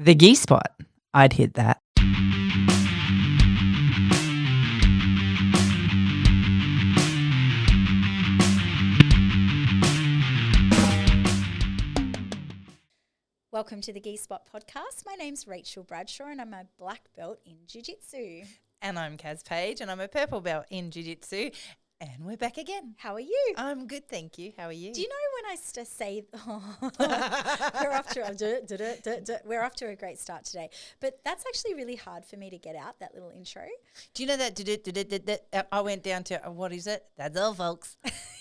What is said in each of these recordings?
The Gee Spot. I'd hit that. Welcome to the Gi Spot podcast. My name's Rachel Bradshaw and I'm a black belt in Jiu-Jitsu. And I'm Kaz Page and I'm a purple belt in Jiu-Jitsu. And we're back again. How are you? I'm good, thank you. How are you? Do you know when I say we're off to a great start today, but that's actually really hard for me to get out, that little intro. Do you know that I went down to, what is it? That's all, folks.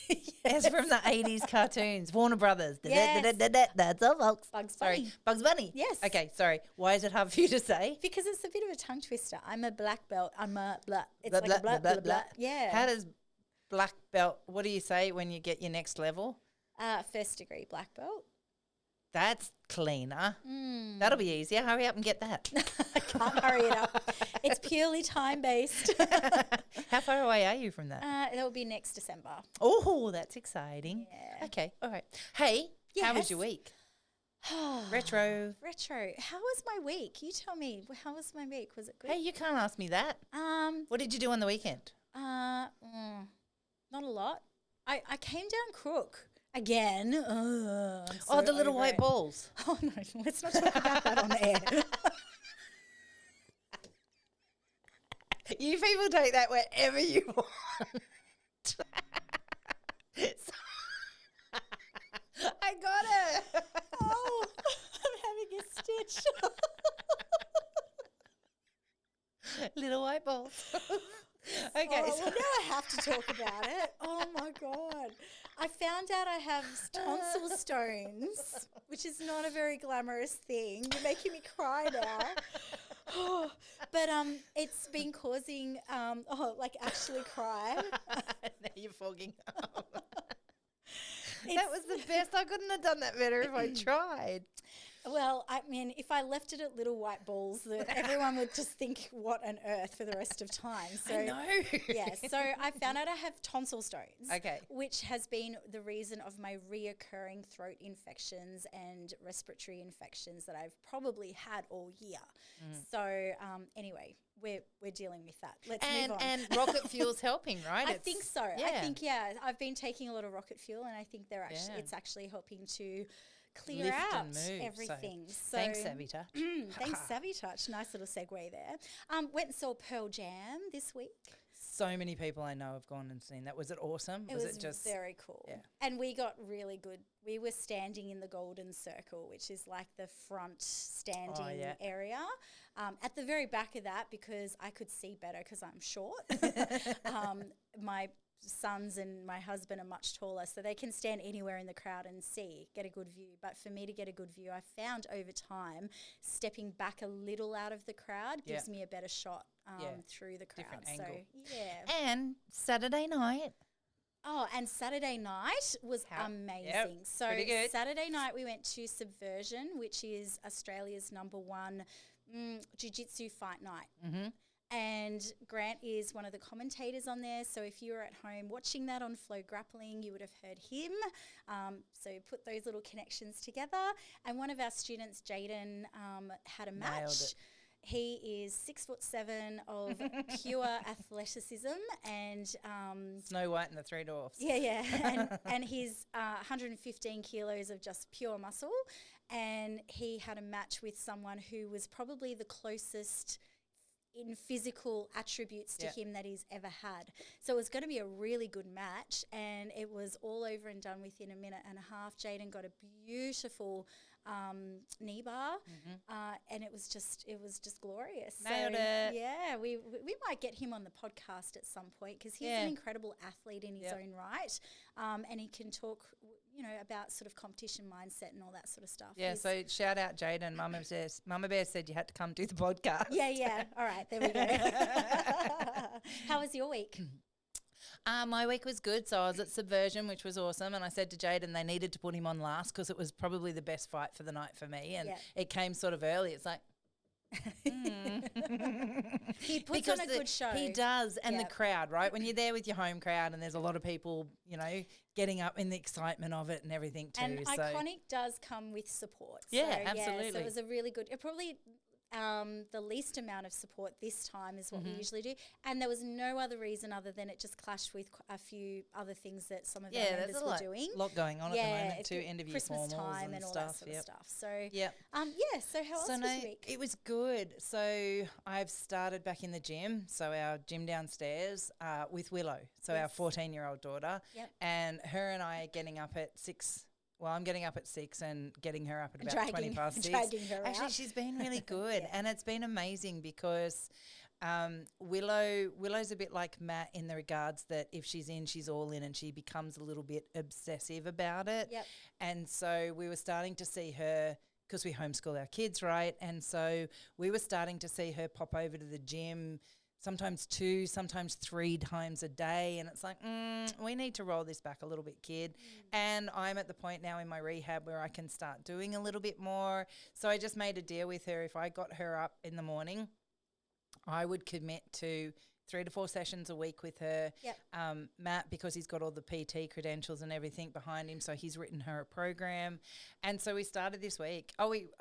It's from the 80s cartoons, Warner Brothers. Yes. That's all, folks. Bugs Sorry, Bunny. Bugs Bunny. Yes. Okay, sorry. Why is it hard for you to say? Because it's a bit of a tongue twister. I'm a black belt. I'm a blah. It's Blah, like blah, a blah, blah, blah, blah, blah. blah. Yeah. How does black belt, what do you say when you get your next level? First degree black belt. That's cleaner. That'll be easier. Hurry up and get that. I can't hurry it up. It's purely time-based. How far away are you from that? It'll be next December. Oh, that's exciting. Yeah. Okay, all right. Hey, how was your week? Retro. How was my week? You tell me. How was my week? Was it good? Hey, you can't ask me that. What did you do on the weekend? Not a lot. I came down crook again. The little white balls. Oh no, let's not talk about that on air. You people take that wherever you want. I got it. Oh, I'm having a stitch. Little white balls. Okay. Well, now I have to talk about it. Oh my God. I found out I have tonsil stones, which is not a very glamorous thing. You're making me cry now. But it's been causing, actually cry. Now you're fogging up. That was the best. I couldn't have done that better if I tried. Well, I mean, if I left it at little white balls, everyone would just think, what on earth for the rest of time. So, I know. Yeah, so I found out I have tonsil stones. Okay. Which has been the reason of my reoccurring throat infections and respiratory infections that I've probably had all year. So, anyway, we're dealing with that. Let's move on. And rocket fuel's helping, right? I think so. Yeah. I think, I've been taking a lot of rocket fuel and I think it's actually helping to clear Lift out and move, everything. So thanks, Savvy Touch. Thanks, Savvy Touch. Nice little segue there. Went and saw Pearl Jam this week. So many people I know have gone and seen that. Was it awesome? It was just very cool. Yeah. And we got really good. We were standing in the Golden Circle, which is like the front standing area. At the very back of that, because I could see better because I'm short. My sons and my husband are much taller, so they can stand anywhere in the crowd and get a good view. But for me to get a good view, I found over time stepping back a little out of the crowd gives me a better shot through the crowd. Different angle. And Saturday night. Oh, and Saturday night was amazing. Yep, so pretty good. Saturday night we went to Subversion, which is Australia's #1 jiu-jitsu fight night. Mm-hmm. And Grant is one of the commentators on there. So if you were at home watching that on Flow Grappling, you would have heard him. So put those little connections together. And one of our students, Jaden, had a match. Nailed it. He is 6'7" of pure athleticism and Snow White and the Three Dwarfs. and he's 115 kilos of just pure muscle. And he had a match with someone who was probably the closest in physical attributes to him that he's ever had. So it was going to be a really good match, and it was all over and done within a minute and a half. Jaden got a beautiful knee bar, and it was just glorious. Nailed it. Yeah, we might get him on the podcast at some point because he's an incredible athlete in his own right, and he can talk, about sort of competition mindset and all that sort of stuff. Yeah, so shout out Jaden. Mama Bear said you had to come do the podcast. Yeah. All right, there we go. How was your week? My week was good. So I was at Subversion, which was awesome. And I said to Jaden they needed to put him on last because it was probably the best fight for the night for me. And it came sort of early. It's like, He puts on a good show. He does, and the Yep. crowd, right? When you're there with your home crowd and there's a lot of people, getting up in the excitement of it and everything too. And so Iconic does come with support. Yeah, so absolutely. it was a really good, probably the least amount of support this time is what we usually do. And there was no other reason other than it just clashed with a few other things that some of our members there's were doing. lot going on at the moment it's too, end of year Christmas formals time and all that stuff. sort of stuff. So, Yep. so how else was your week? It was good. So I've started back in the gym. So our gym downstairs with Willow, so our 14-year-old daughter. Yep. And her and I are getting up at 6. Well, I'm getting up at 6 and getting her up at about 20 past 6. Dragging her Actually, out. she's been really good, and it's been amazing because Willow's a bit like Matt in the regards that if she's in, she's all in, and she becomes a little bit obsessive about it. Yep. And so we were starting to see her, because we homeschool our kids, right? And so we were starting to see her pop over to the gym sometimes 2, sometimes 3 times a day. And it's like, we need to roll this back a little bit, kid. And I'm at the point now in my rehab where I can start doing a little bit more. So I just made a deal with her. If I got her up in the morning, I would commit to 3 to 4 sessions a week with her. Yep. Matt, because he's got all the PT credentials and everything behind him, so he's written her a program. And so we started this week. We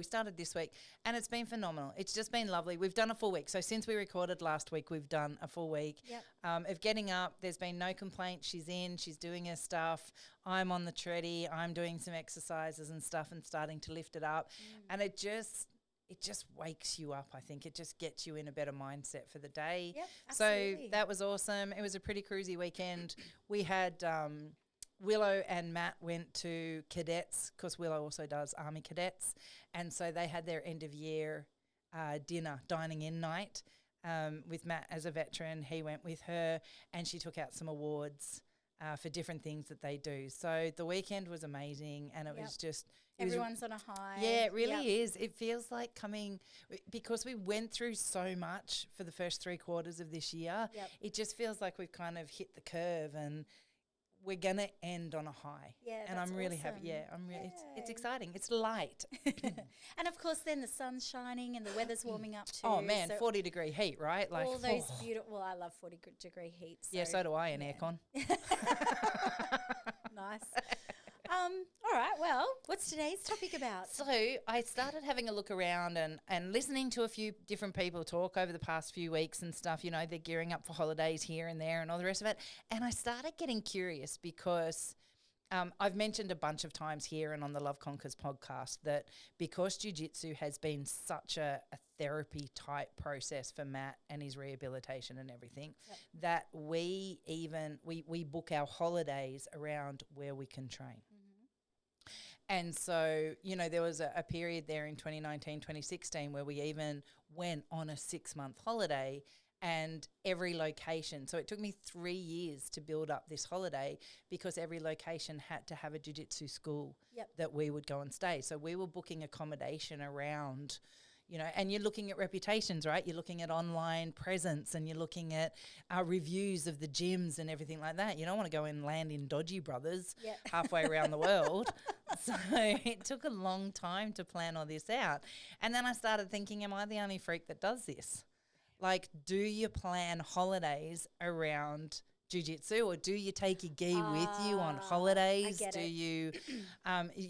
started this week, and it's been phenomenal. It's just been lovely. We've done a full week. So since we recorded last week, we've done a full week of getting up. There's been no complaints. She's in. She's doing her stuff. I'm on the treadie. I'm doing some exercises and stuff and starting to lift it up. And it just wakes you up, I think. It just gets you in a better mindset for the day. Yep, so absolutely. that was awesome. It was a pretty cruisy weekend. We had Willow and Matt went to cadets, because Willow also does Army cadets. And so they had their end of year dining in night with Matt as a veteran. He went with her, and she took out some awards for different things that they do. So the weekend was amazing, and it was just... Everyone's on a high. Yeah, it really is. It feels like because we went through so much for the first 3 quarters of this year, it just feels like we've kind of hit the curve, and we're going to end on a high. Yeah, and that's I'm really awesome. happy. Yeah, I'm really, it's exciting. It's light. And of course then the sun's shining and the weather's warming up too. Oh man, so 40-degree heat, right? Like all those beautiful, I love 40-degree heat. So yeah, so do I in aircon. Nice. All right, well, what's today's topic about? So I started having a look around and listening to a few different people talk over the past few weeks and stuff. They're gearing up for holidays here and there and all the rest of it. And I started getting curious because I've mentioned a bunch of times here and on the Love Conquers podcast that because jiu-jitsu has been such a therapy type process for Matt and his rehabilitation and everything, that we book our holidays around where we can train. And so, there was a period there in 2019, 2016 where we even went on a 6-month holiday, and every location. So it took me 3 years to build up this holiday because every location had to have a jiu-jitsu school that we would go and stay. So we were booking accommodation around, and you're looking at reputations, right? You're looking at online presence, and you're looking at reviews of the gyms and everything like that. You don't want to go and land in Dodgy Brothers halfway around the world. So it took a long time to plan all this out. And then I started thinking, am I the only freak that does this? Like, do you plan holidays around jiu-jitsu, or do you take your gi with you on holidays? You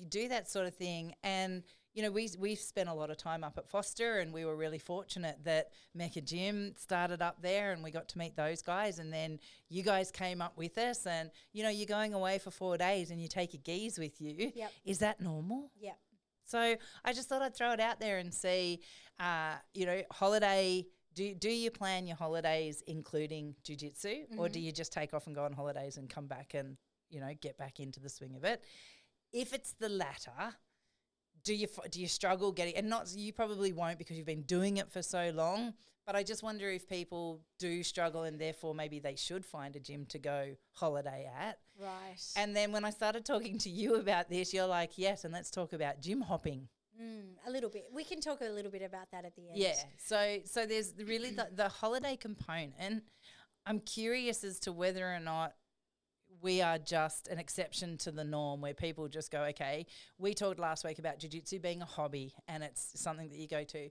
do that sort of thing? And we've spent a lot of time up at Foster, and we were really fortunate that Mecca Gym started up there, and we got to meet those guys. And then you guys came up with us, and you're going away for 4 days and you take your gis with you. Yep. Is that normal? Yep. So I just thought I'd throw it out there and see, holiday. Do you plan your holidays including jiu-jitsu, or do you just take off and go on holidays and come back and, get back into the swing of it? If it's the latter, do you struggle getting, and not, you probably won't because you've been doing it for so long, but I just wonder if people do struggle and therefore maybe they should find a gym to go holiday at. Right. And then when I started talking to you about this, you're like, yes, and let's talk about gym hopping. A little bit. We can talk a little bit about that at the end. Yeah. So there's really the holiday component. I'm curious as to whether or not we are just an exception to the norm where people just go, okay, we talked last week about jiu-jitsu being a hobby and it's something that you go to.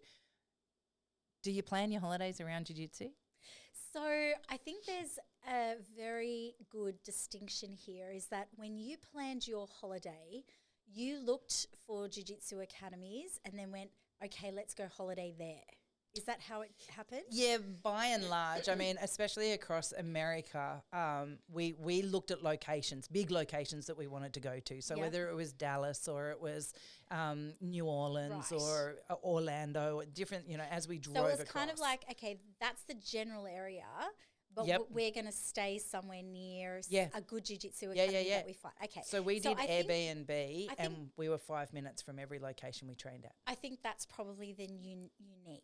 Do you plan your holidays around jiu-jitsu? So I think there's a very good distinction here is that when you planned your holiday, you looked for jiu-jitsu academies and then went, okay, let's go holiday there. Is that how it happened? Yeah, by and large. I mean, especially across America, we looked at locations, big locations that we wanted to go to. So whether it was Dallas or it was New Orleans or Orlando, different, as we drove across. So it was kind of like, okay, that's the general area, but we're going to stay somewhere near a good jiu-jitsu academy that we find. Okay. So we did Airbnb and we were 5 minutes from every location we trained at. I think that's probably the unique.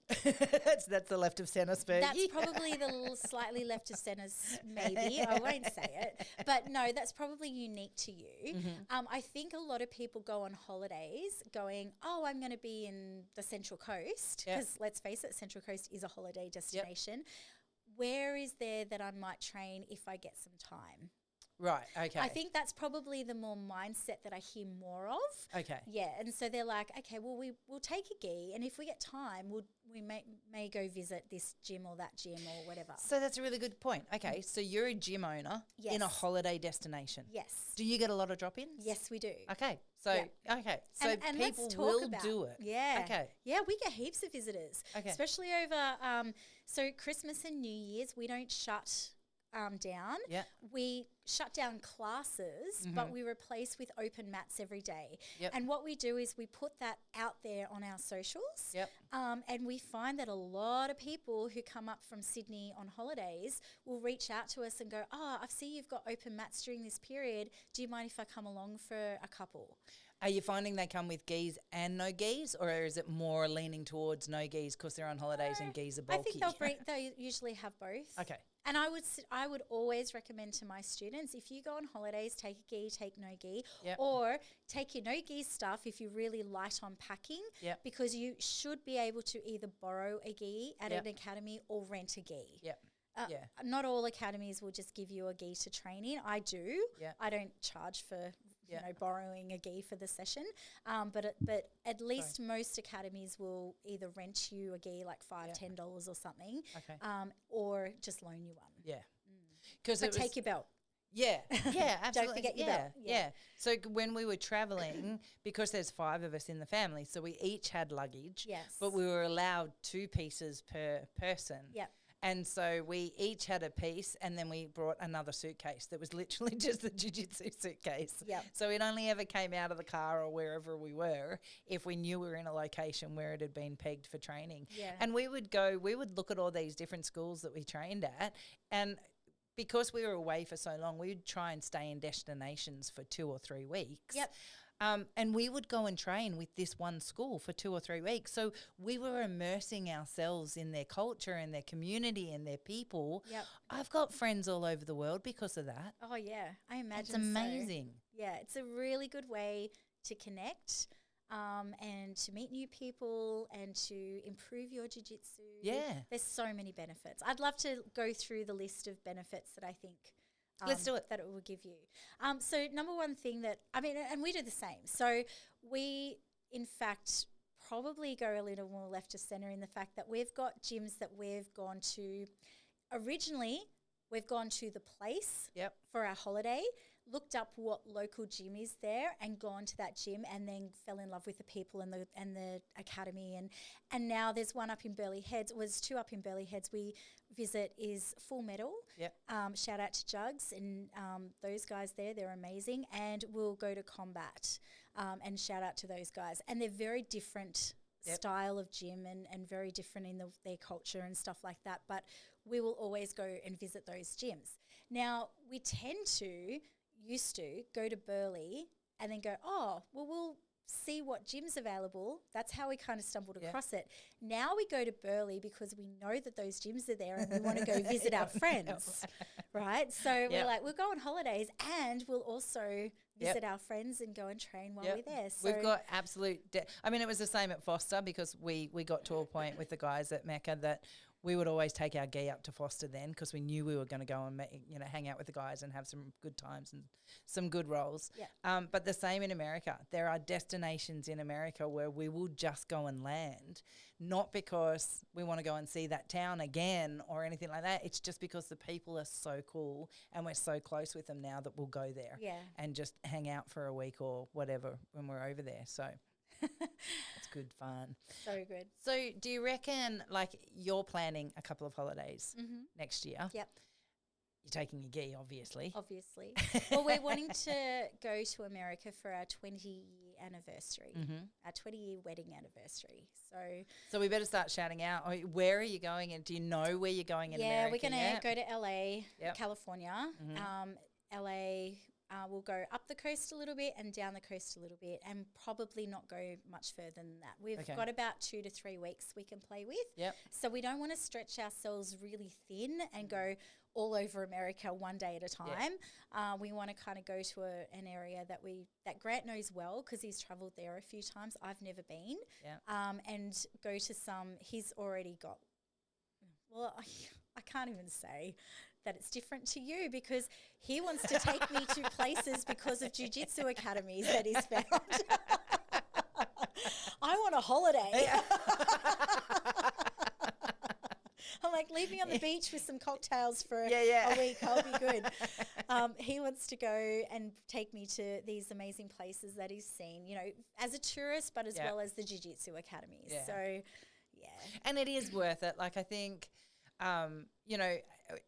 That's the left of centre speed. That's probably the slightly left of centre, maybe. I won't say it. But no, that's probably unique to you. Mm-hmm. I think a lot of people go on holidays going, oh, I'm going to be in the Central Coast. Because let's face it, Central Coast is a holiday destination. Where is there that I might train if I get some time? Right, okay. I think that's probably the more mindset that I hear more of. Okay. Yeah, and so they're like, okay, well, we'll take a gi, and if we get time, we may go visit this gym or that gym or whatever. So that's a really good point. Okay, so you're a gym owner in a holiday destination. Yes. Do you get a lot of drop-ins? Yes, we do. Okay, so and people will do it. Yeah. Okay. Yeah, we get heaps of visitors, especially over so Christmas and New Year's. We don't shut down. Yeah. We shut down classes, but we replace with open mats every day. Yep. And what we do is we put that out there on our socials. Yep. And we find that a lot of people who come up from Sydney on holidays will reach out to us and go, oh, I see you've got open mats during this period. Do you mind if I come along for a couple? Are you finding they come with gis and no gis, or is it more leaning towards no gis because they're on holidays and gis are bulky? I think they usually have both. Okay. And I would always recommend to my students, if you go on holidays, take a gi, take no gi, or take your no gi stuff if you're really light on packing, because you should be able to either borrow a gi at an academy or rent a gi. Not all academies will just give you a gi to train in. I do. I don't charge for borrowing a gi for the session. But at least most academies will either rent you a gi like $5-10 or something, or just loan you one. Yeah. But take your belt. Yeah, absolutely. Don't forget your belt. Yeah. So when we were traveling, because there's 5 of us in the family, so we each had luggage. Yes. But we were allowed 2 pieces per person. Yep. And so we each had a piece, and then we brought another suitcase that was literally just the jiu-jitsu suitcase. Yep. So it only ever came out of the car or wherever we were if we knew we were in a location where it had been pegged for training. Yeah. And we would look at all these different schools that we trained at, and because we were away for so long, we would try and stay in destinations for 2 or 3 weeks. Yep. And we would go and train with this one school for 2 or 3 weeks. So we were immersing ourselves in their culture and their community and their people. Yep. I've got friends all over the world because of that. Oh, yeah. I imagine it's amazing. So. Yeah, it's a really good way to connect and to meet new people and to improve your jiu-jitsu. Yeah. There's so many benefits. I'd love to go through the list of benefits that I think let's do it. That it will give you. So number one thing and we do the same. So we, in fact, probably go a little more left to center in the fact that we've got gyms that we've gone to. Originally, we've gone to the place for our holiday, looked up what local gym is there and gone to that gym and then fell in love with the people and the academy. And now there's one up in Burleigh Heads. It was 2 up in Burleigh Heads we visit is Full Metal. Shout out to Jugs and those guys there. They're amazing. And we'll go to Combat and shout out to those guys. And they're very different style of gym and very different in their culture and stuff like that. But we will always go and visit those gyms. Now, we used to go to Burleigh and then go, oh, well, we'll see what gym's available. That's how we kind of stumbled across it. Now we go to Burleigh because we know that those gyms are there and we want to go visit our friends, right? So we're like, we'll go on holidays and we'll also visit our friends and go and train while we're there. So we've got absolute it was the same at Foster because we got to a point with the guys at Mecca that we would always take our gi up to Foster then because we knew we were going to go and hang out with the guys and have some good times and some good rolls. Yeah. But the same in America. There are destinations in America where we will just go and land, not because we want to go and see that town again or anything like that. It's just because the people are so cool and we're so close with them now that we'll go there and just hang out for a week or whatever when we're over there. So it's good fun. So good. So do you reckon, like, you're planning a couple of holidays next year? Yep. You're taking your gi, obviously. Obviously. Well, we're wanting to go to America for our 20-year anniversary, our 20-year wedding anniversary. So we better start shouting out. Where are you going, and do you know where you're going in America? Yeah, we're going to go to LA, California. LA, we'll go up the coast a little bit and down the coast a little bit, and probably not go much further than that. We've got about 2 to 3 weeks we can play with. Yep. So we don't want to stretch ourselves really thin and go all over America one day at a time. We want to kind of go to an area that Grant knows well because he's travelled there a few times. I've never been. And go to he's already got, well, I can't even say that it's different to you because he wants to take me to places because of jiu-jitsu academies that he's found. I want a holiday. I'm like, leave me on the beach with some cocktails for a week. I'll be good. He wants to go and take me to these amazing places that he's seen, as a tourist, but as well as the jiu-jitsu academies. Yeah. So, And it is worth it. Like, I think,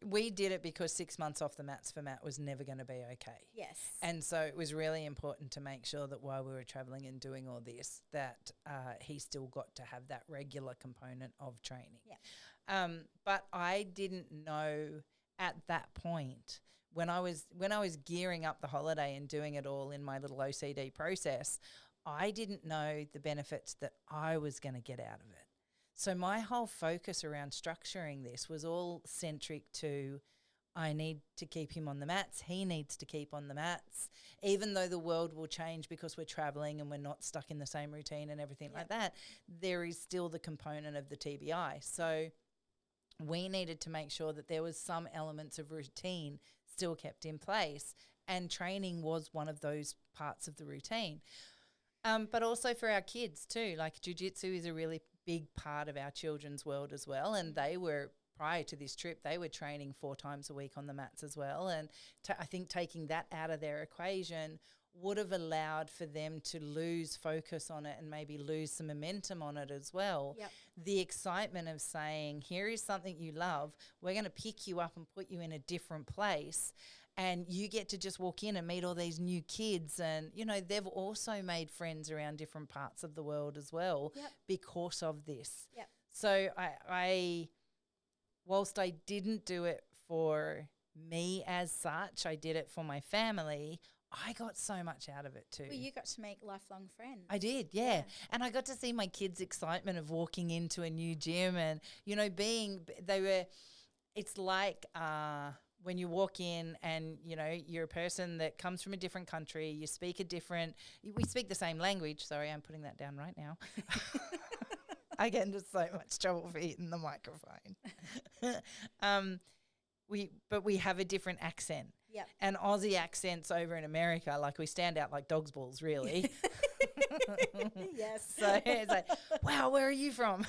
we did it because 6 months off the mats for Matt was never going to be okay. Yes. And so it was really important to make sure that while we were travelling and doing all this, that he still got to have that regular component of training. Yeah. But I didn't know at that point when I was gearing up the holiday and doing it all in my little OCD process, I didn't know the benefits that I was going to get out of it. So my whole focus around structuring this was all centric to I need to keep him on the mats. He needs to keep on the mats. Even though the world will change because we're traveling and we're not stuck in the same routine and everything like that, there is still the component of the TBI. So we needed to make sure that there was some elements of routine still kept in place, and training was one of those parts of the routine. But also for our kids too, like jiu-jitsu is a really big part of our children's world as well, and they were, prior to this trip, they were training 4 times a week on the mats as well, and I think taking that out of their equation would have allowed for them to lose focus on it and maybe lose some momentum on it as well. Yep. The excitement of saying, here is something you love, we're going to pick you up and put you in a different place, and you get to just walk in and meet all these new kids, and, they've also made friends around different parts of the world as well because of this. Yep. So I whilst I didn't do it for me as such, I did it for my family, I got so much out of it too. Well, you got to make lifelong friends. I did, yeah. And I got to see my kids' excitement of walking into a new gym and, it's like when you walk in and, you're a person that comes from a different country, we speak the same language. Sorry, I'm putting that down right now. I get into so much trouble for hitting the microphone. We have a different accent. Yep. And Aussie accents over in America, like, we stand out like dog's balls, really. Yes. So it's like, wow, where are you from?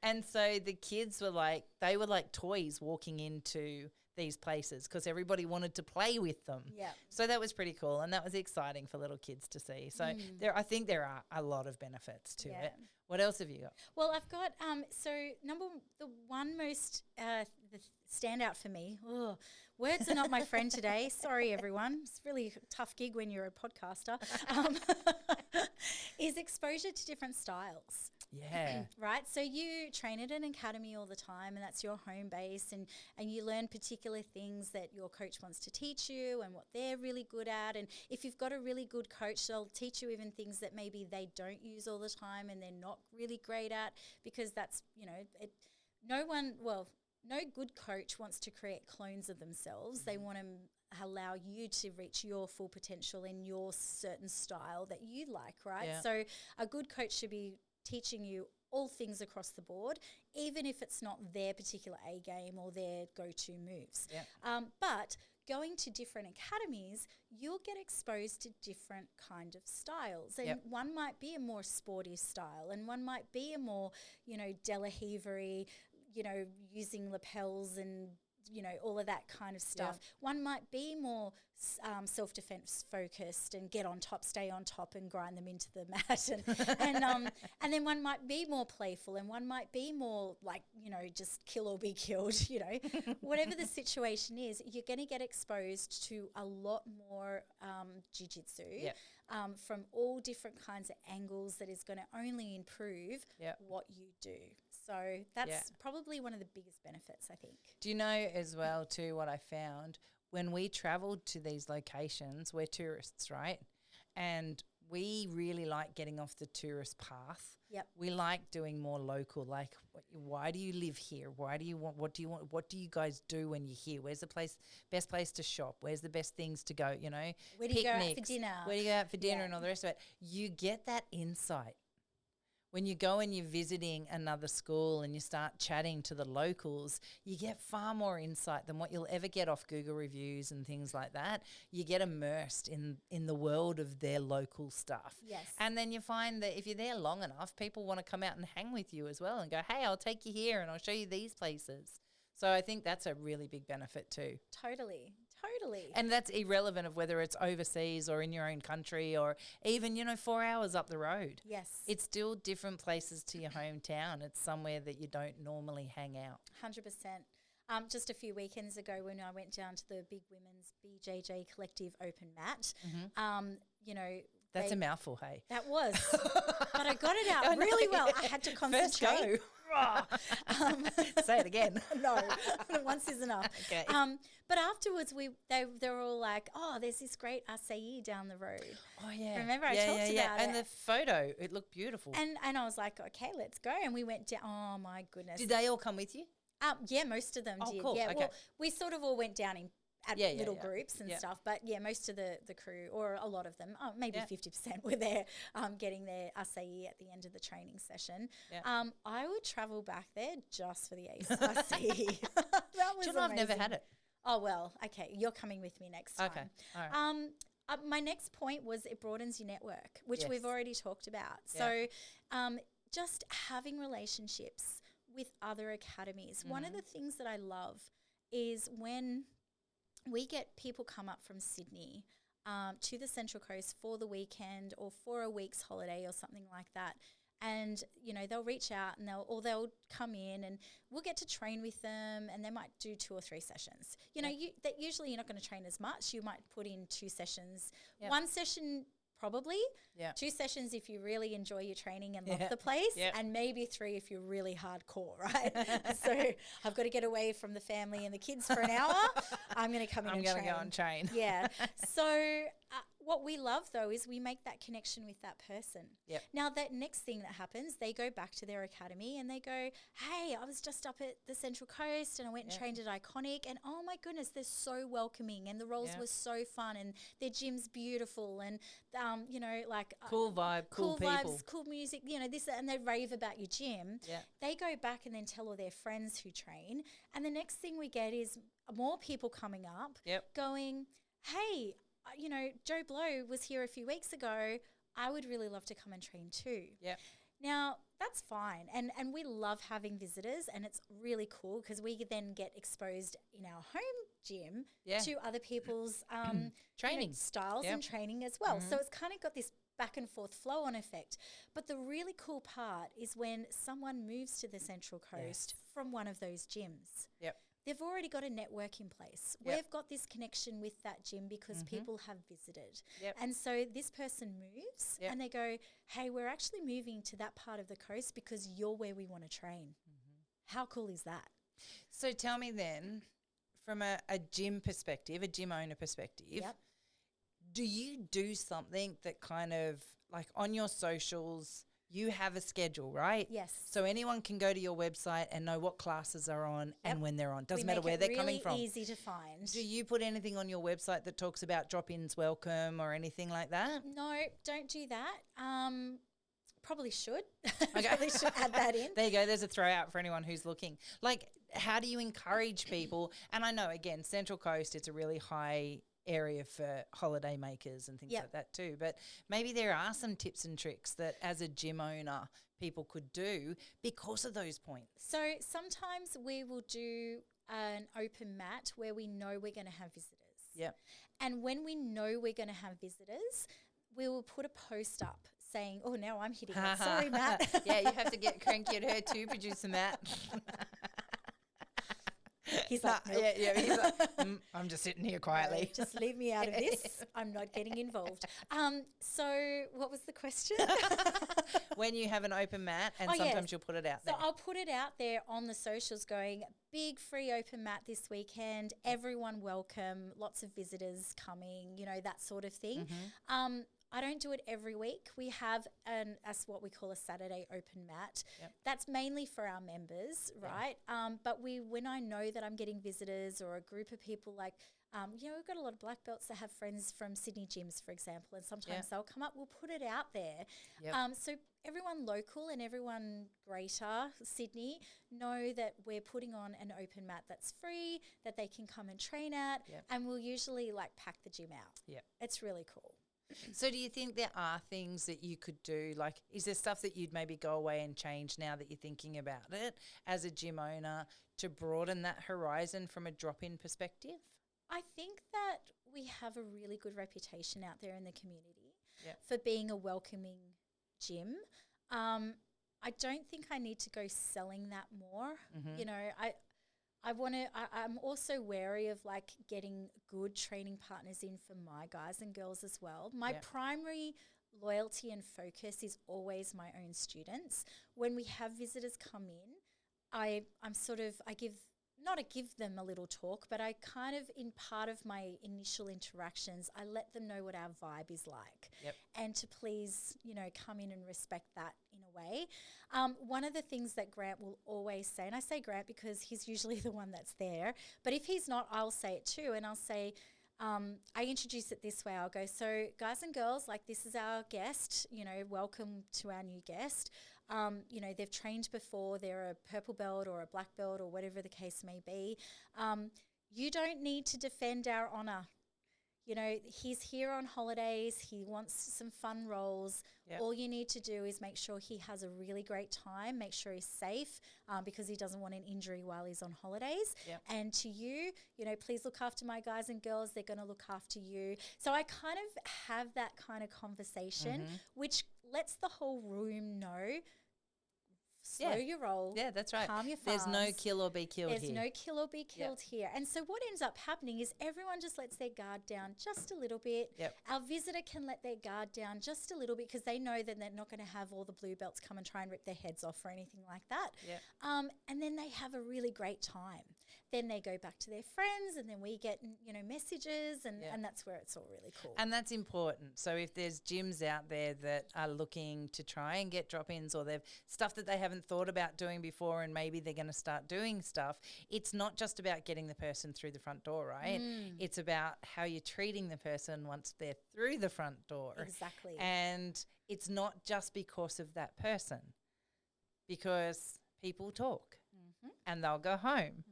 And so the kids were like, they were like toys walking into these places because everybody wanted to play with them. Yeah. So that was pretty cool, and that was exciting for little kids to see. So I think there are a lot of benefits to it. What else have you got? Well, I've got the one most the standout for me. Ugh, words are not my friend today. Sorry, everyone. It's really a tough gig when you're a podcaster. Is exposure to different styles. Yeah. Right? So you train at an academy all the time, and that's your home base, and you learn particular things that your coach wants to teach you and what they're really good at. And if you've got a really good coach, they'll teach you even things that maybe they don't use all the time and they're not really great at, because that's, no good coach wants to create clones of themselves. They want to allow you to reach your full potential in your certain style that you like, right? Yeah. So a good coach should be teaching you all things across the board, even if it's not their particular A game or their go-to moves. Yeah. But going to different academies, you'll get exposed to different kind of styles. And one might be a more sporty style, and one might be a more, delahevery, using lapels and, all of that kind of stuff. Yeah. One might be more self-defense focused and get on top, stay on top and grind them into the mat. And then one might be more playful, and one might be more like, just kill or be killed, Whatever the situation is, you're going to get exposed to a lot more jiu-jitsu from all different kinds of angles that is going to only improve what you do. So that's probably one of the biggest benefits, I think. Do you know as well too what I found? When we travelled to these locations, we're tourists, right? And we really like getting off the tourist path. Yep. We like doing more local, like why do you live here? Why do you want, what do you guys do when you're here? Where's the best place to shop? Where's the best things to go, Where do you go out for dinner? Where do you go out for dinner and all the rest of it? You get that insight. When you go and you're visiting another school and you start chatting to the locals, you get far more insight than what you'll ever get off Google reviews and things like that. You get immersed in the world of their local stuff. Yes. And then you find that if you're there long enough, people want to come out and hang with you as well and go, hey, I'll take you here and I'll show you these places. So I think that's a really big benefit too. Totally. And that's irrelevant of whether it's overseas or in your own country or even, 4 hours up the road. Yes. It's still different places to your hometown. It's somewhere that you don't normally hang out. 100%. Just a few weekends ago when I went down to the Big Women's BJJ Collective Open Mat, That's a mouthful, hey? That was. But I got it out really well. I had to concentrate. First go. Say it again. No, once is enough. Okay. But afterwards, they were all like, "Oh, there's this great acai down the road." Oh yeah, remember I talked about it. And the photo, it looked beautiful. And I was like, "Okay, let's go." And we went down. Oh my goodness! Did they all come with you? Yeah, most of them did. Cool. Yeah, okay. well, we sort of all went down in little groups and stuff. But yeah, most of the crew, or a lot of them, maybe 50% were there getting their acai at the end of the training session. Yeah. I would travel back there just for the acai. That was amazing. I've never had it. Oh, well, okay. You're coming with me next time. Okay, all right. My next point was it broadens your network, which we've already talked about. Yeah. So just having relationships with other academies. One of the things that I love is when we get people come up from Sydney to the Central Coast for the weekend or for a week's holiday or something like that. And, they'll reach out and they'll come in and we'll get to train with them, and they might do 2 or 3 sessions. Usually you're not going to train as much. You might put in 2 sessions. Yep. 1 session probably. Yeah. 2 sessions if you really enjoy your training and love the place. Yep. And maybe 3 if you're really hardcore, right? So I've got to get away from the family and the kids for an hour. I'm going to come in and train. I'm going to go and train. Yeah. So what we love, though, is we make that connection with that person. Yep. Now, that next thing that happens, they go back to their academy and they go, hey, I was just up at the Central Coast and I went and trained at Iconic, and oh my goodness, they're so welcoming and the roles were so fun and their gym's beautiful and, cool vibe, cool people. Vibes, cool music, this, and they rave about your gym. Yeah. They go back and then tell all their friends who train, and the next thing we get is more people coming up going, hey, Joe Blow was here a few weeks ago. I would really love to come and train too. Yeah. Now, that's fine. And we love having visitors, and it's really cool because we then get exposed in our home gym to other people's training styles and training as well. So it's kind of got this back and forth flow on effect. But the really cool part is when someone moves to the Central Coast from one of those gyms. Yep. They've already got a network in place. Yep. We've got this connection with that gym because people have visited. Yep. And so this person moves and they go, hey, we're actually moving to that part of the coast because you're where we want to train. How cool is that? So tell me then, from a gym perspective, a gym owner perspective, do you do something that kind of, like on your socials, you have a schedule, right? Yes. So anyone can go to your website and know what classes are on and when they're on. Doesn't matter where they're coming from. Really easy to find. Do you put anything on your website that talks about drop-ins welcome or anything like that? No, don't do that. Probably should. Okay. Probably should add that in. There you go. There's a throw out for anyone who's looking. Like, how do you encourage people? And I know, again, Central Coast, it's a really high area for holiday makers and things like that too. But maybe there are some tips and tricks that as a gym owner people could do because of those points. So sometimes we will do an open mat where we know we're going to have visitors. Yep. And when we know we're going to have visitors, we will put a post up saying, oh, now I'm hitting it. Sorry, Matt. Yeah, you have to get cranky at her too, producer Matt. He's like, nope. He's like, I'm just sitting here quietly. No, just leave me out of this. I'm not getting involved. So what was the question? When you have an open mat and sometimes you'll put it out there. So I'll put it out there on the socials going, big free open mat this weekend, everyone welcome, lots of visitors coming, you know, that sort of thing. I don't do it every week. We have as what we call a Saturday open mat. Yep. That's mainly for our members, right? But when I know that I'm getting visitors or a group of people, like, you know, we've got a lot of black belts that have friends from Sydney gyms, for example, and sometimes they'll come up. We'll put it out there. Yep. So everyone local and everyone greater Sydney know that we're putting on an open mat that's free, that they can come and train at, and we'll usually like pack the gym out. Yeah, it's really cool. So do you think there are things that you could do? Like, is there stuff that you'd maybe go away and change now that you're thinking about it as a gym owner to broaden that horizon from a drop-in perspective? I think that we have a really good reputation out there in the community for being a welcoming gym. I don't think I need to go selling that more. You know, I'm also wary of like getting good training partners in for my guys and girls as well. My primary loyalty and focus is always my own students. When we have visitors come in, I give them a little talk, but I kind of, in part of my initial interactions, I let them know what our vibe is like and to please, you know, come in and respect that in a way. One of the things that Grant will always say, and I say Grant because he's usually the one that's there, but if he's not, I'll say it too, and I'll say, I introduce it this way. I'll go, so guys and girls, like this is our guest, you know, welcome to our new guest. You know, they've trained before, they're a purple belt or a black belt or whatever the case may be. You don't need to defend our honour. You know, he's here on holidays. He wants some fun roles. Yep. All you need to do is make sure he has a really great time, make sure he's safe because he doesn't want an injury while he's on holidays. Yep. And to you, you know, please look after my guys and girls. They're going to look after you. So I kind of have that kind of conversation, which lets the whole room know, slow your roll. Yeah, that's right. Calm your There's farms. no kill or be killed here. There's no kill or be killed here. And so what ends up happening is everyone just lets their guard down just a little bit. Yep. Our visitor can let their guard down just a little bit because they know that they're not going to have all the blue belts come and try and rip their heads off or anything like that. Yep. And then they have a really great time. Then they go back to their friends and then we get, you know, messages and that's where it's all really cool. And that's important. So if there's gyms out there that are looking to try and get drop-ins or they've stuff that they haven't thought about doing before and maybe they're going to start doing stuff, it's not just about getting the person through the front door, right? It's about how you're treating the person once they're through the front door. Exactly. And it's not just because of that person, because people talk and they'll go home.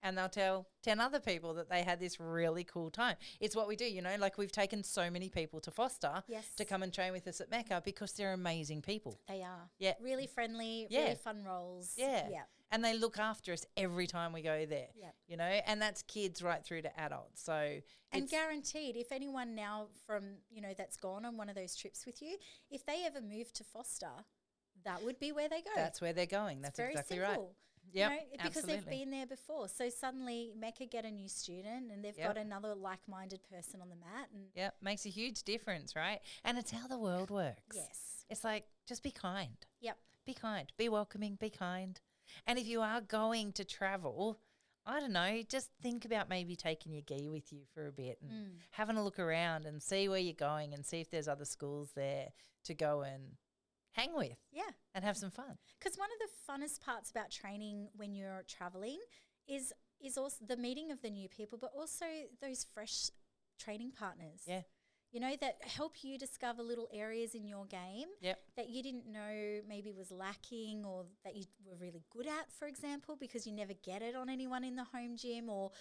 And they'll tell 10 other people that they had this really cool time. It's what we do, you know, like we've taken so many people to Foster to come and train with us at Mecca because they're amazing people. They are. Yeah. Really friendly, really fun roles. Yeah. And they look after us every time we go there, you know, and that's kids right through to adults. So and guaranteed, if anyone now from, you know, that's gone on one of those trips with you, if they ever move to Foster, that would be where they go. That's where they're going. That's exactly right. Yeah, you know, because they've been there before. So suddenly Mecca get a new student and they've got another like-minded person on the mat. And makes a huge difference, right? And it's how the world works. Yes. It's like, just be kind. Yep. Be kind. Be welcoming. Be kind. And if you are going to travel, I don't know, just think about maybe taking your gi with you for a bit and having a look around and see where you're going and see if there's other schools there to go and hang with and have some fun. Because one of the funnest parts about training when you're traveling is also the meeting of the new people, but also those fresh training partners. Yeah. that help you discover little areas in your game Yep. that you didn't know maybe was lacking or that you were really good at, for example, because you never get it on anyone in the home gym, or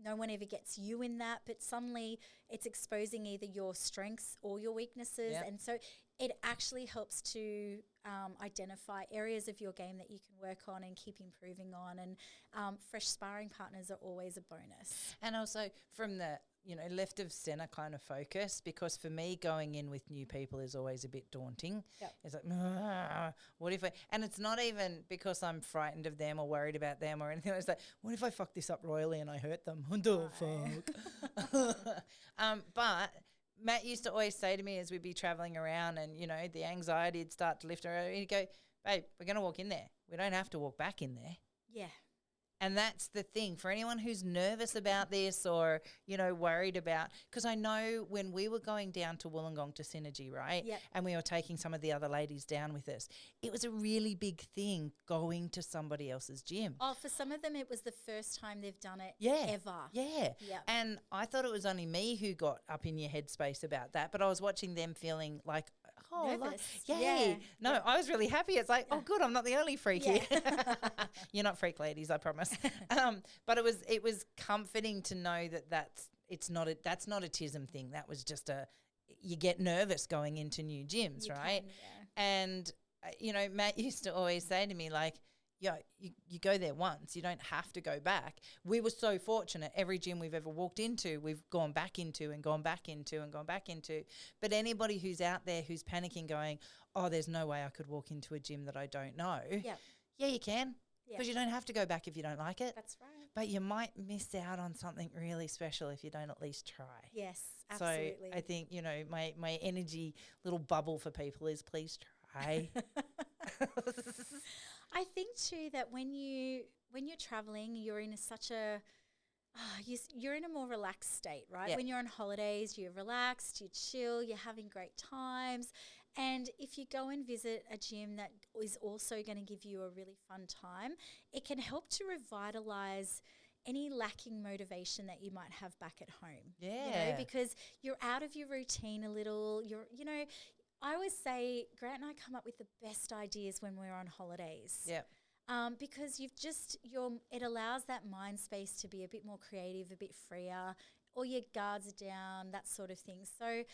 no one ever gets you in that, but suddenly it's exposing either your strengths or your weaknesses. Yep. And so it actually helps to identify areas of your game that you can work on and keep improving on. And fresh sparring partners are always a bonus. And also from the, left of center kind of focus, because for me, going in with new people is always a bit daunting. Yep. It's like, what if and it's not even because I'm frightened of them or worried about them or anything. It's like, what if I fuck this up royally and I hurt them? Fuck. But Matt used to always say to me as we'd be traveling around and, the anxiety would start to lift around, he'd go, babe, we're going to walk in there. We don't have to walk back in there. Yeah. And that's the thing for anyone who's nervous about this or, worried about, because I know when we were going down to Wollongong to Synergy, right? Yep. And we were taking some of the other ladies down with us. It was a really big thing going to somebody else's gym. Oh, for some of them, it was the first time they've done it ever. Yeah. Yep. And I thought it was only me who got up in your headspace about that, but I was watching them feeling like, nervous. yay. Yeah. No, I was really happy. It's like, oh, good, I'm not the only freak Yeah. here. You're not freak ladies, I promise. But it was comforting to know that that's not a TISM thing. That was just you get nervous going into new gyms, right? Can, yeah. And, Matt used to always say to me, like, you go there once. You don't have to go back. We were so fortunate. Every gym we've ever walked into, we've gone back into and gone back into and gone back into. But anybody who's out there who's panicking going, oh, there's no way I could walk into a gym that I don't know. Yeah, you can. Because you don't have to go back if you don't like it. That's right. But you might miss out on something really special if you don't at least try. Yes, absolutely. So I think, my energy little bubble for people is please try. I think too that when you're traveling, you're in you're in a more relaxed state, right? Yep. When you're on holidays, you're relaxed, you chill, you're having great times. And if you go and visit a gym that is also going to give you a really fun time, it can help to revitalize any lacking motivation that you might have back at home. Yeah. Because you're out of your routine a little. I always say Grant and I come up with the best ideas when we're on holidays. Yeah. Because it allows that mind space to be a bit more creative, a bit freer, all your guards are down, that sort of thing. So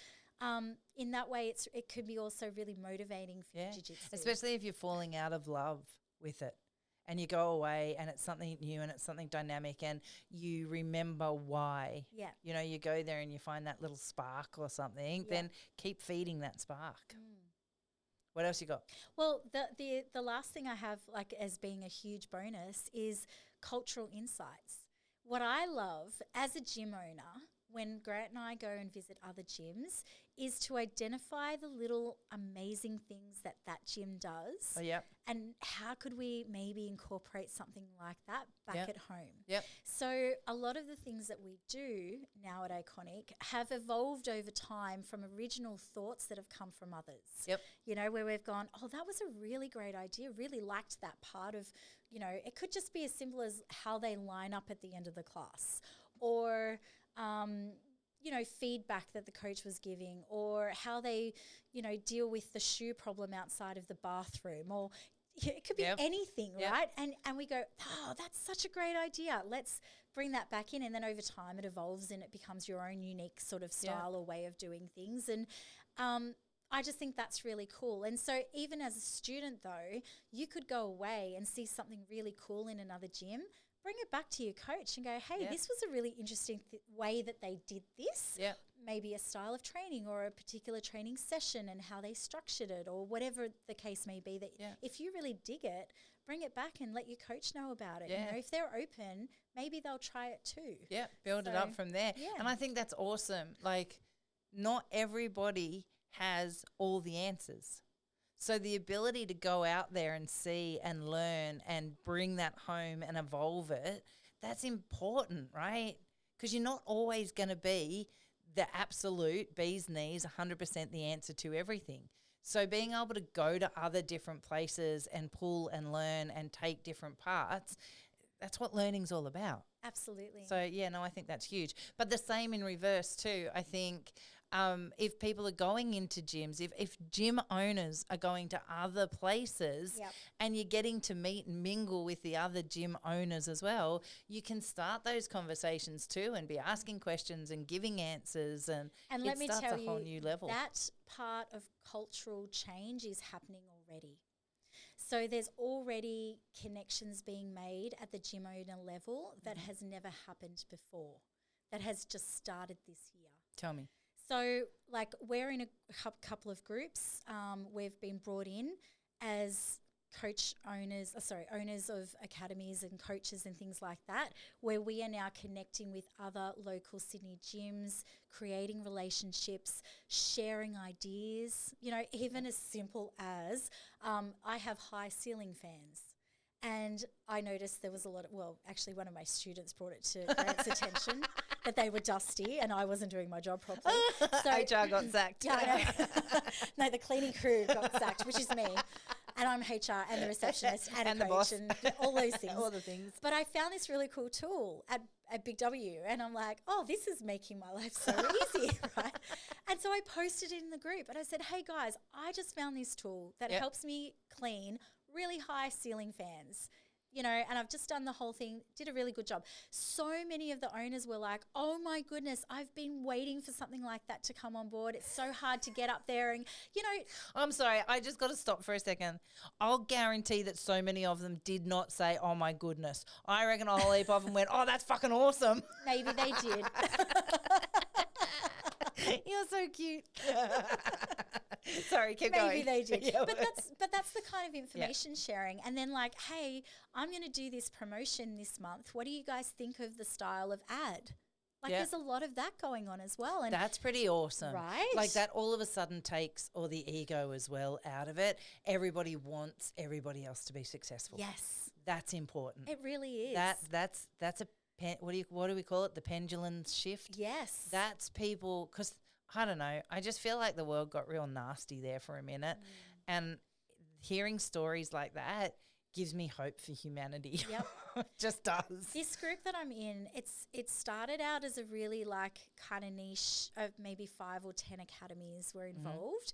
in that way, it could be also really motivating for jiu-jitsu. Especially if you're falling out of love with it and you go away and it's something new and it's something dynamic and you remember why. Yeah. You go there and you find that little spark or something, then keep feeding that spark. What else you got? Well, the last thing I have as being a huge bonus is cultural insights. What I love as a gym owner when Grant and I go and visit other gyms is to identify the little amazing things that gym does. Oh, yeah. And how could we maybe incorporate something like that back at home? Yep. So a lot of the things that we do now at Iconic have evolved over time from original thoughts that have come from others. Yep. Where we've gone, oh, that was a really great idea, really liked that part of, it could just be as simple as how they line up at the end of the class or feedback that the coach was giving or how they, deal with the shoe problem outside of the bathroom or it could be anything, right? And we go, oh, that's such a great idea. Let's bring that back in. And then over time it evolves and it becomes your own unique sort of style or way of doing things. And I just think that's really cool. And so even as a student though, you could go away and see something really cool in another gym, bring it back to your coach and go, hey, this was a really interesting way that they did this. Yeah. Maybe a style of training or a particular training session and how they structured it or whatever the case may be. That if you really dig it, bring it back and let your coach know about it. Yeah. If they're open, maybe they'll try it too. Yeah, build it up from there. Yeah. And I think that's awesome. Not everybody has all the answers. So the ability to go out there and see and learn and bring that home and evolve it, that's important, right? Because you're not always going to be the absolute bee's knees, 100% the answer to everything. So being able to go to other different places and pull and learn and take different parts, that's what learning's all about. Absolutely. So, yeah, no, I think that's huge. But the same in reverse too. I think if people are going into gyms, if gym owners are going to other places Yep. and you're getting to meet and mingle with the other gym owners as well, you can start those conversations too and be asking questions and giving answers, and let me starts tell a whole you, new level. that part of cultural change is happening already. So there's already connections being made at the gym owner level that has never happened before, that has just started this year. Tell me. So, like, we're in a couple of groups. We've been brought in as owners of academies and coaches and things like that, where we are now connecting with other local Sydney gyms, creating relationships, sharing ideas. You know, even as simple as I have high ceiling fans. And I noticed there was a lot of, actually one of my students brought it to Grant's attention that they were dusty and I wasn't doing my job properly. So HR got sacked. Yeah, I know. No, the cleaning crew got sacked, which is me. And I'm HR and the receptionist and a the coach boss. and all those things. All the things. But I found this really cool tool at Big W and I'm like, oh, this is making my life so easy, right? And so I posted it in the group and I said, hey guys, I just found this tool that helps me clean really high ceiling fans, you know, and I've just done the whole thing, did a really good job. So many of the owners were like, oh my goodness, I've been waiting for something like that to come on board. It's so hard to get up there. And, you know. I'm sorry, I just got to stop for a second. I'll guarantee that so many of them did not say, oh my goodness. I reckon a whole heap of them went, oh, that's fucking awesome. Maybe they did. You're so cute. Sorry, keep going. Maybe they did. Yeah. But that's the kind of information sharing. And then like, hey, I'm going to do this promotion this month. What do you guys think of the style of ad? Like there's a lot of that going on as well. And that's pretty awesome. Right? Like that all of a sudden takes all the ego as well out of it. Everybody wants everybody else to be successful. Yes. That's important. It really is. That's a what do we call it? The pendulum shift. Yes. That's people, because I don't know. I just feel like the world got real nasty there for a minute, and hearing stories like that gives me hope for humanity. Yep. It just does. This group that I'm in, it started out as a really like kind of niche of maybe 5 or 10 academies were involved.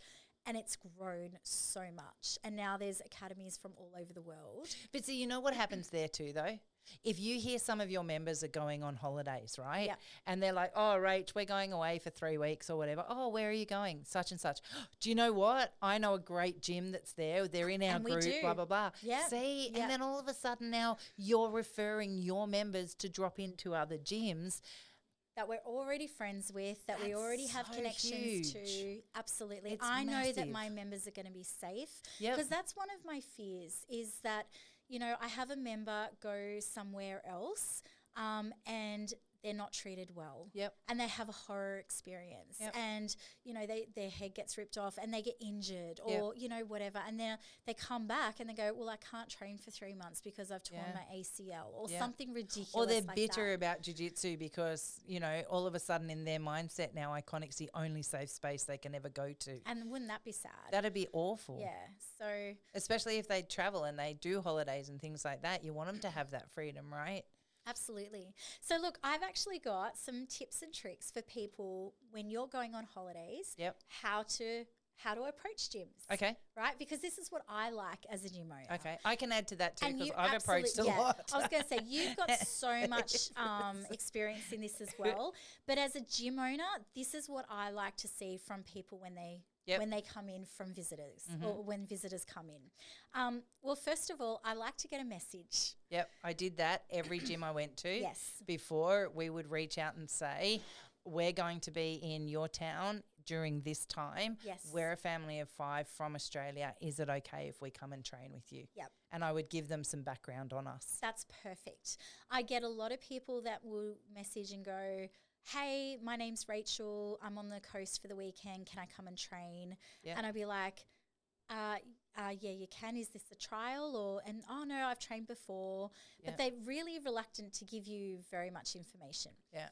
And it's grown so much. And now there's academies from all over the world. But see, you know what happens there too, though? If you hear some of your members are going on holidays, right? Yep. And they're like, oh, Rach, we're going away for 3 weeks or whatever. Oh, where are you going? Such and such. Do you know what? I know a great gym that's there. They're in our group, blah, blah, blah. Yep. See? Yep. And then all of a sudden now you're referring your members to drop into other gyms that we're already friends with, that we already have so connections huge. to. Absolutely. It's I know that massive. my members are going to be safe. Yep. Because that's one of my fears is that, you know, I have a member go somewhere else and they're not treated well. Yep. And they have a horror experience. Yep. And, you know, their head gets ripped off and they get injured or, you know, whatever. And then they come back and they go, well, I can't train for 3 months because I've torn my ACL or something ridiculous. Or they're like bitter that. about jiu-jitsu because, you know, all of a sudden in their mindset now, Iconic's the only safe space they can ever go to. And wouldn't that be sad? That'd be awful. Yeah. So especially if they travel and they do holidays and things like that. You want them to have that freedom, right? absolutely. So look, I've actually got some tips and tricks for people when you're going on holidays. Yep. How to approach gyms. Okay. Right? Because this is what I like as a gym owner. Okay. I can add to that too And because you I've approached a lot. I was going to say, you've got so much experience in this as well. But as a gym owner, this is what I like to see from people when they come in from visitors or when visitors come in. Well, first of all, I like to get a message. Yep. I did that every gym I went to. Yes. Before we would reach out and say, we're going to be in your town during this time. Yes. We're a family of 5 from Australia. Is it okay if we come and train with you? Yep. And I would give them some background on us. That's perfect. I get a lot of people that will message and go, hey, my name's Rachel. I'm on the coast for the weekend. Can I come and train? Yep. And I'll be like, yeah, you can. Is this a trial? And oh, no, I've trained before. But they're really reluctant to give you very much information. Yeah.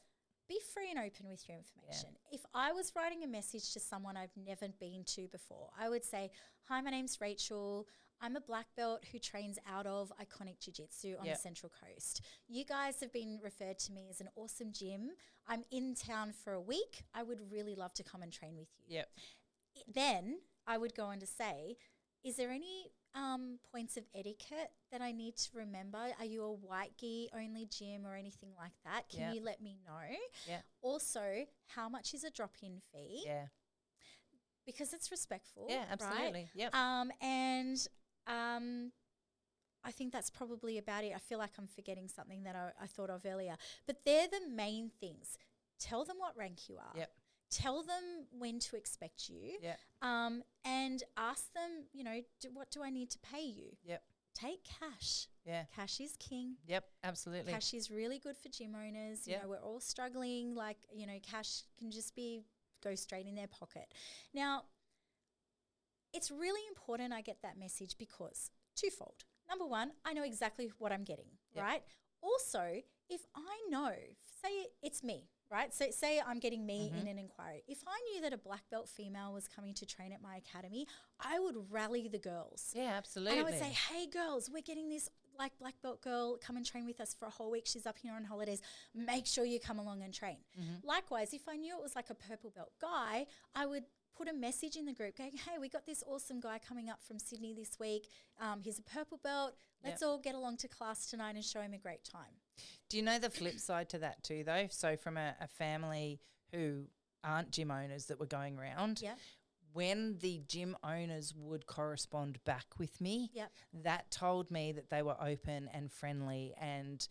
Be free and open with your information. Yeah. If I was writing a message to someone I've never been to before, I would say, hi, my name's Rachel. I'm a black belt who trains out of Iconic Jiu-Jitsu on the Central Coast. You guys have been referred to me as an awesome gym. I'm in town for a week. I would really love to come and train with you. Yep. Then I would go on to say, is there any points of etiquette that I need to remember? Are you a white gi only gym or anything like that? Can you let me know? Yeah. Also, how much is a drop-in fee? Yeah. Because it's respectful. Yeah, absolutely. Right? Yep. I think that's probably about it. I feel like I'm forgetting something that I thought of earlier. But they're the main things. Tell them what rank you are. Yep. Tell them when to expect you. Yep. And ask them, what do I need to pay you? Yep. Take cash. Yeah. Cash is king. Yep, absolutely. Cash is really good for gym owners. You know, we're all struggling. Like, cash can just go straight in their pocket. Now, it's really important I get that message because twofold. Number one, I know exactly what I'm getting, right? Also, if I know, say it's me, right? So say I'm getting me in an inquiry. If I knew that a black belt female was coming to train at my academy, I would rally the girls. Yeah, absolutely. And I would say, hey, girls, we're getting this black belt girl, come and train with us for a whole week. She's up here on holidays. Make sure you come along and train. Likewise, if I knew it was like a purple belt guy, I would put a message in the group going, hey, we got this awesome guy coming up from Sydney this week. He's a purple belt. Let's all get along to class tonight and show him a great time. Do you know the flip side to that too, though? So from a family who aren't gym owners that were going around, when the gym owners would correspond back with me, that told me that they were open and friendly and,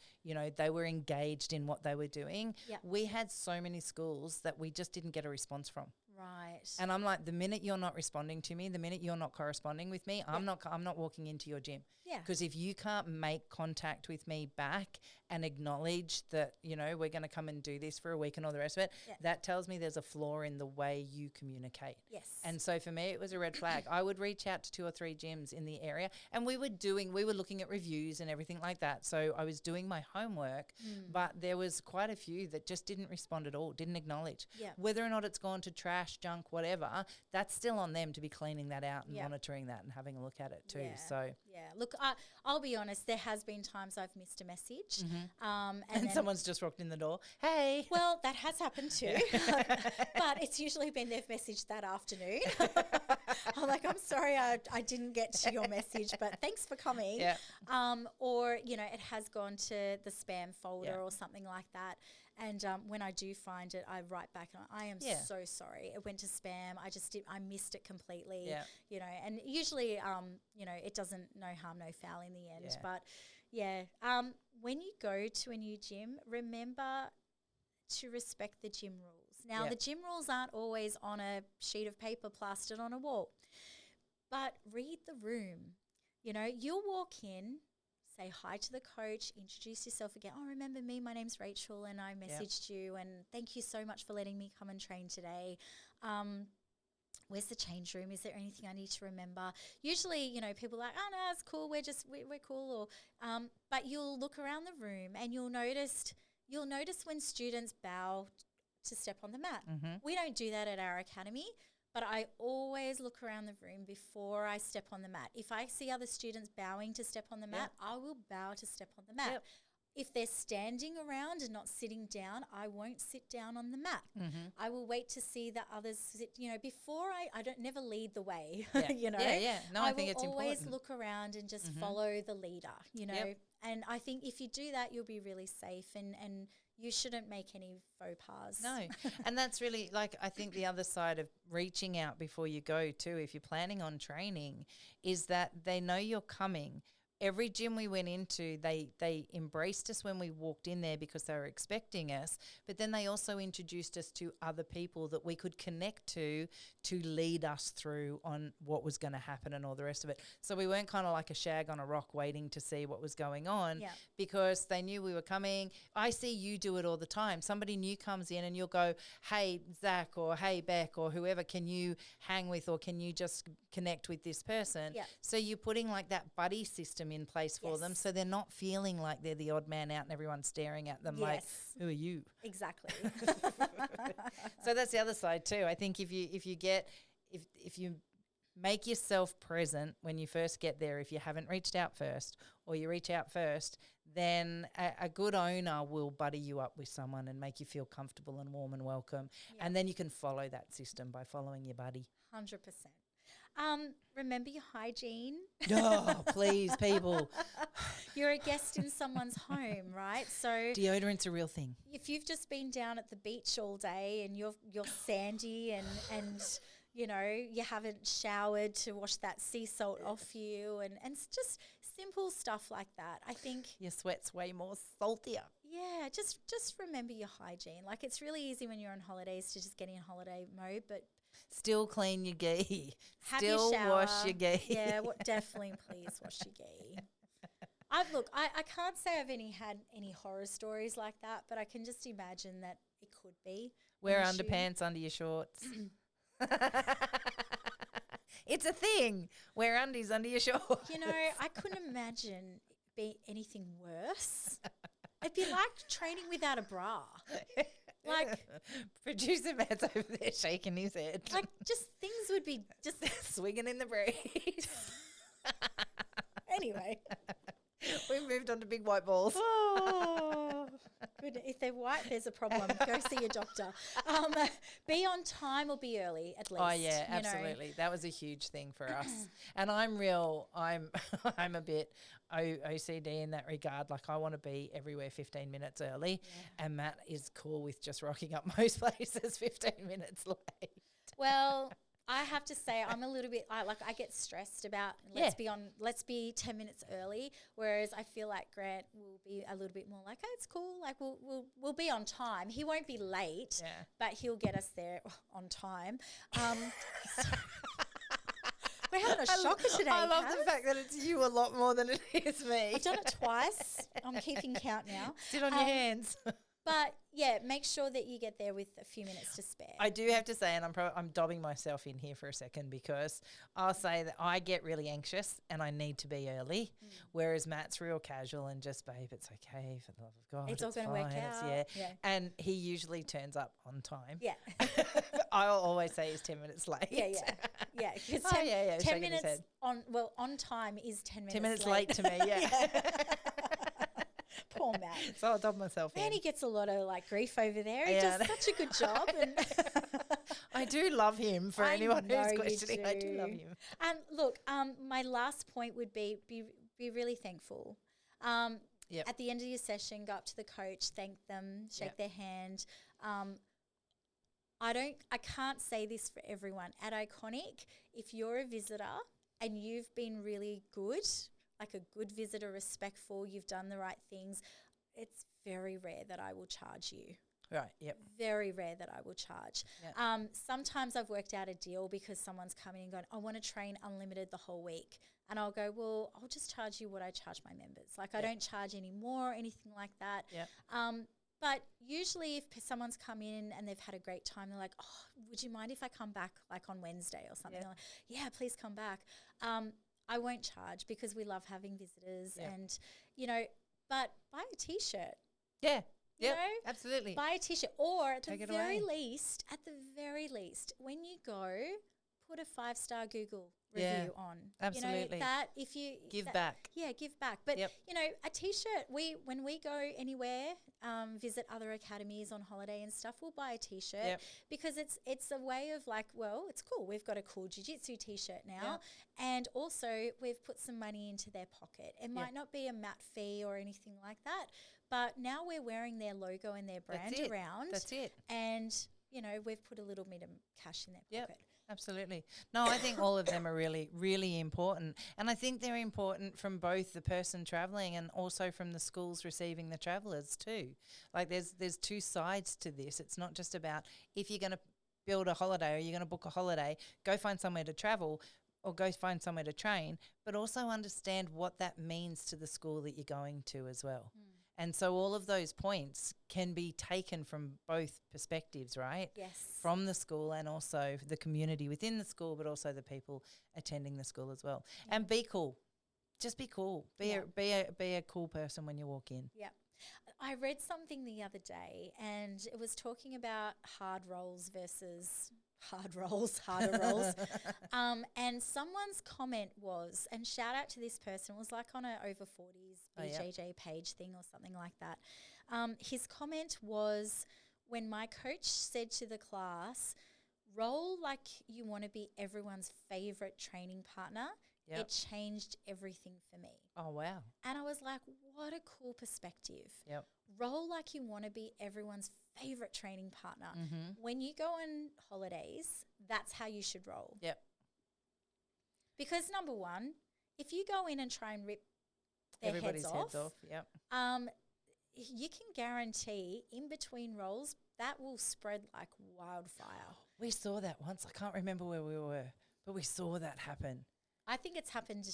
they were engaged in what they were doing. We had so many schools that we just didn't get a response from. Right. And I'm like, the minute you're not responding to me, the minute you're not corresponding with me, I'm not walking into your gym. Yeah. Because if you can't make contact with me back and acknowledge that, we're going to come and do this for a week and all the rest of it, that tells me there's a flaw in the way you communicate. Yes. And so for me, it was a red flag. I would reach out to 2 or 3 gyms in the area and we were looking at reviews and everything like that. So I was doing my homework, but there was quite a few that just didn't respond at all, didn't acknowledge. Whether or not it's gone to trash, junk, whatever, that's still on them to be cleaning that out and monitoring that and having a look at it too. So look, I'll be honest, there has been times I've missed a message. And someone's just walked in the door, hey. Well, that has happened too. But it's usually been they've messaged that afternoon. I'm like, I'm sorry I didn't get to your message, but thanks for coming. Or, it has gone to the spam folder or something like that. And when I do find it, I write back and I am so sorry. It went to spam. I missed it completely. And usually, it doesn't no harm, no foul in the end. But when you go to a new gym, remember to respect the gym rules. Now, the gym rules aren't always on a sheet of paper plastered on a wall, but read the room. You'll walk in, say hi to the coach, introduce yourself again. Oh, remember me? My name's Rachel and I messaged you and thank you so much for letting me come and train today. Where's the change room? Is there anything I need to remember? Usually, people are like, oh, no, it's cool. We're cool. Or, but you'll look around the room and you'll notice when students bow to step on the mat. We don't do that at our academy. But I always look around the room before I step on the mat. If I see other students bowing to step on the mat, I will bow to step on the mat. If they're standing around and not sitting down, I won't sit down on the mat. I will wait to see the others sit, before I don't never lead the way, No, I think it's important. I will always look around and just follow the leader, And I think if you do that, you'll be really safe and you shouldn't make any faux pas. No. And that's really I think the other side of reaching out before you go too, if you're planning on training, is that they know you're coming. Every gym we went into, they embraced us when we walked in there because they were expecting us, but then they also introduced us to other people that we could connect to lead us through on what was going to happen and all the rest of it. So we weren't kind of like a shag on a rock waiting to see what was going on because they knew we were coming. I see you do it all the time. Somebody new comes in and you'll go, hey, Zach, or hey, Beck, or whoever, can you hang with or can you just connect with this person? So you're putting that buddy system in place for them so they're not feeling like they're the odd man out and everyone's staring at them like, who are you? Exactly. So that's the other side too. I think if you make yourself present when you first get there. If you haven't reached out first, or you reach out first, then a good owner will buddy you up with someone and make you feel comfortable and warm and welcome. Yeah. And then you can follow that system by following your buddy. 100%. Remember your hygiene. Oh, please, people. You're a guest in someone's home, right? So Deodorant's a real thing. if you've just been down at the beach all day and you're sandy and you know, you haven't showered to wash that sea salt off you and it's just simple stuff like that. I think Your sweat's way more saltier. yeah, just remember your hygiene. Like it's really easy when you're on holidays to just get in holiday mode, but Still clean your gi. have Still your shower. wash your gi. Yeah, definitely please wash your gi. I can't say I've had any horror stories like that, but I can just imagine that it could be. Wear an issue. underpants under your shorts. It's a thing. Wear undies under your shorts. You know, I couldn't imagine be anything worse. It'd be like training without a bra. Like, Producer Matt's over there shaking his head. like just things would be just Swinging in the breeze. anyway. We've moved on to big white balls. Oh, good. If they're white, there's a problem. Go see your doctor. Be on time or be early at least. Oh yeah, you know. absolutely. That was a huge thing for us. And I'm a bit OCD in that regard. Like I want to be everywhere 15 minutes early, and Matt is cool with just rocking up most places 15 minutes late. Well, I have to say I'm a little bit I get stressed about let's be 10 minutes early, whereas I feel like Grant will be a little bit more like, oh, it's cool, like we'll be on time. He won't be late, but he'll get us there on time. We're having a shocker today. I love Kaz. the fact that it's you a lot more than it is me. I've done it twice. I'm keeping count now. Sit on your hands. But yeah, make sure that you get there with a few minutes to spare. I do have to say, and I'm dobbing myself in here for a second, because I'll say that I get really anxious and I need to be early, whereas Matt's real casual and just, babe, it's okay, for the love of God, It's all gonna work fine, out. Yeah. And he usually turns up on time. Yeah. I'll always say he's 10 minutes late. Yeah. 'Cause 10 shaking his minutes head. on time is 10 minutes 10 minutes late to me, Poor Matt. So I'll dob myself in. Man, he gets a lot of grease over there. He Yeah. does such a good job. And I do love him. For I anyone know who's you questioning, I do do. love him. And look, my last point would be really thankful. At the end of your session, go up to the coach, thank them, shake their hand. I can't say this for everyone. At Iconic, if you're a visitor and you've been really good, like a good visitor, respectful, you've done the right things, it's very rare that I will charge you. Right, yep. Very rare that I will charge. Yep. Sometimes I've worked out a deal because someone's coming and going, I want to train unlimited the whole week. And I'll go, well, I'll just charge you what I charge my members. Like I don't charge any more or anything like that. Yep. But usually if someone's come in and they've had a great time, they're like, oh, would you mind if I come back on Wednesday or something? Yep. Like, yeah, please come back. I won't charge because we love having visitors and, but buy a T-shirt. Yeah. You Yep, know, absolutely. buy a T-shirt, or at Take the it very away. least, when you go, put a 5-star Google Yeah, review on. absolutely. That if you Give back. Yeah, give back. But Yep. a T-shirt. When we go anywhere, visit other academies on holiday and stuff, we'll buy a T-shirt because it's a way of it's cool. We've got a cool jiu-jitsu T-shirt now, and also we've put some money into their pocket. It might not be a mat fee or anything like that, but now we're wearing their logo and their brand around. That's it. And we've put a little bit of cash in their pocket. Absolutely. No, I think all of them are really, really important. And I think they're important from both the person travelling and also from the schools receiving the travellers too. Like there's two sides to this. It's not just about if you're going to build a holiday or you're going to book a holiday, go find somewhere to travel or go find somewhere to train, but also understand what that means to the school that you're going to as well. And so all of those points can be taken from both perspectives, right? Yes. From the school and also the community within the school, but also the people attending the school as well. Yeah. And be cool. Just be cool. Be a cool person when you walk in. Yeah. I read something the other day and it was talking about hard roles versus harder rolls. And someone's comment was, and shout out to this person, it was like on a over 40s BJJ page thing or something like that. His comment was, when my coach said to the class, roll like you want to be everyone's favorite training partner, it changed everything for me. Oh, wow. And I was like, what a cool perspective. Yep. Roll like you want to be everyone's favorite training partner. Mm-hmm. When you go on holidays, that's how you should roll. Yep. Because number one, if you go in and try and rip Everybody's heads off, Yep. you can guarantee in between rolls that will spread like wildfire. We saw that once. I can't remember where we were, but we saw that happen. I think it's happened,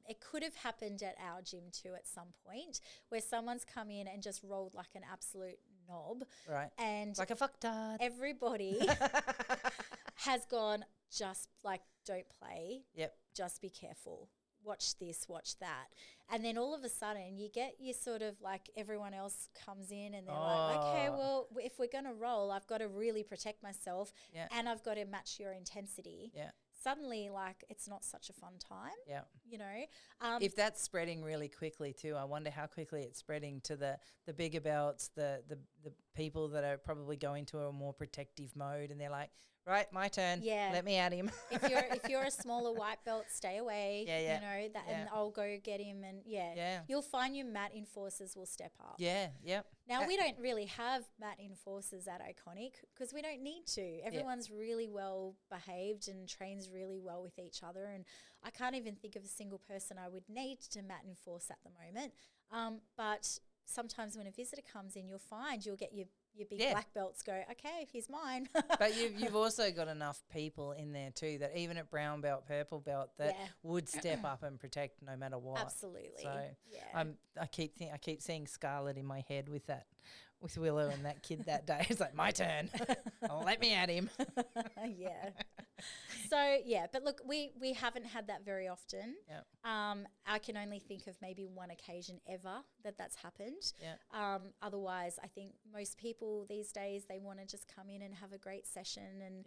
it could have happened at our gym too at some point, where someone's come in and just rolled like an absolute knob. Right. And like a fucktard. Everybody has gone, just like, don't play. Yep. Just be careful. Watch this, watch that. And then all of a sudden you get your sort of like everyone else comes in and they're like, okay, well, if we're going to roll, I've got to really protect myself and I've got to match your intensity. Yeah. Suddenly, like, it's not such a fun time. Yeah. You know? If that's spreading really quickly too, I wonder how quickly it's spreading to the bigger belts, the people that are probably going to a more protective mode and they're like, right, my turn. Yeah. Let me at him. If you're a smaller white belt, stay away. Yeah. You know, that and I'll go get him and you'll find your mat enforcers will step up. Yeah, yep. Now, we don't really have mat enforcers at Iconic because we don't need to. Everyone's really well behaved and trains really well with each other. And I can't even think of a single person I would need to mat enforce at the moment. But sometimes when a visitor comes in, you'll get your big black belts go, okay, he's mine. But you've also got enough people in there too that even at brown belt, purple belt, that would step up and protect no matter what. Absolutely. So I keep seeing Scarlett in my head with Willow and that kid that day. It's like, my turn. Let me at him. Yeah. So, but look, we haven't had that very often. Yep. I can only think of maybe one occasion ever that's happened. Yeah. Otherwise, I think most people these days, they want to just come in and have a great session and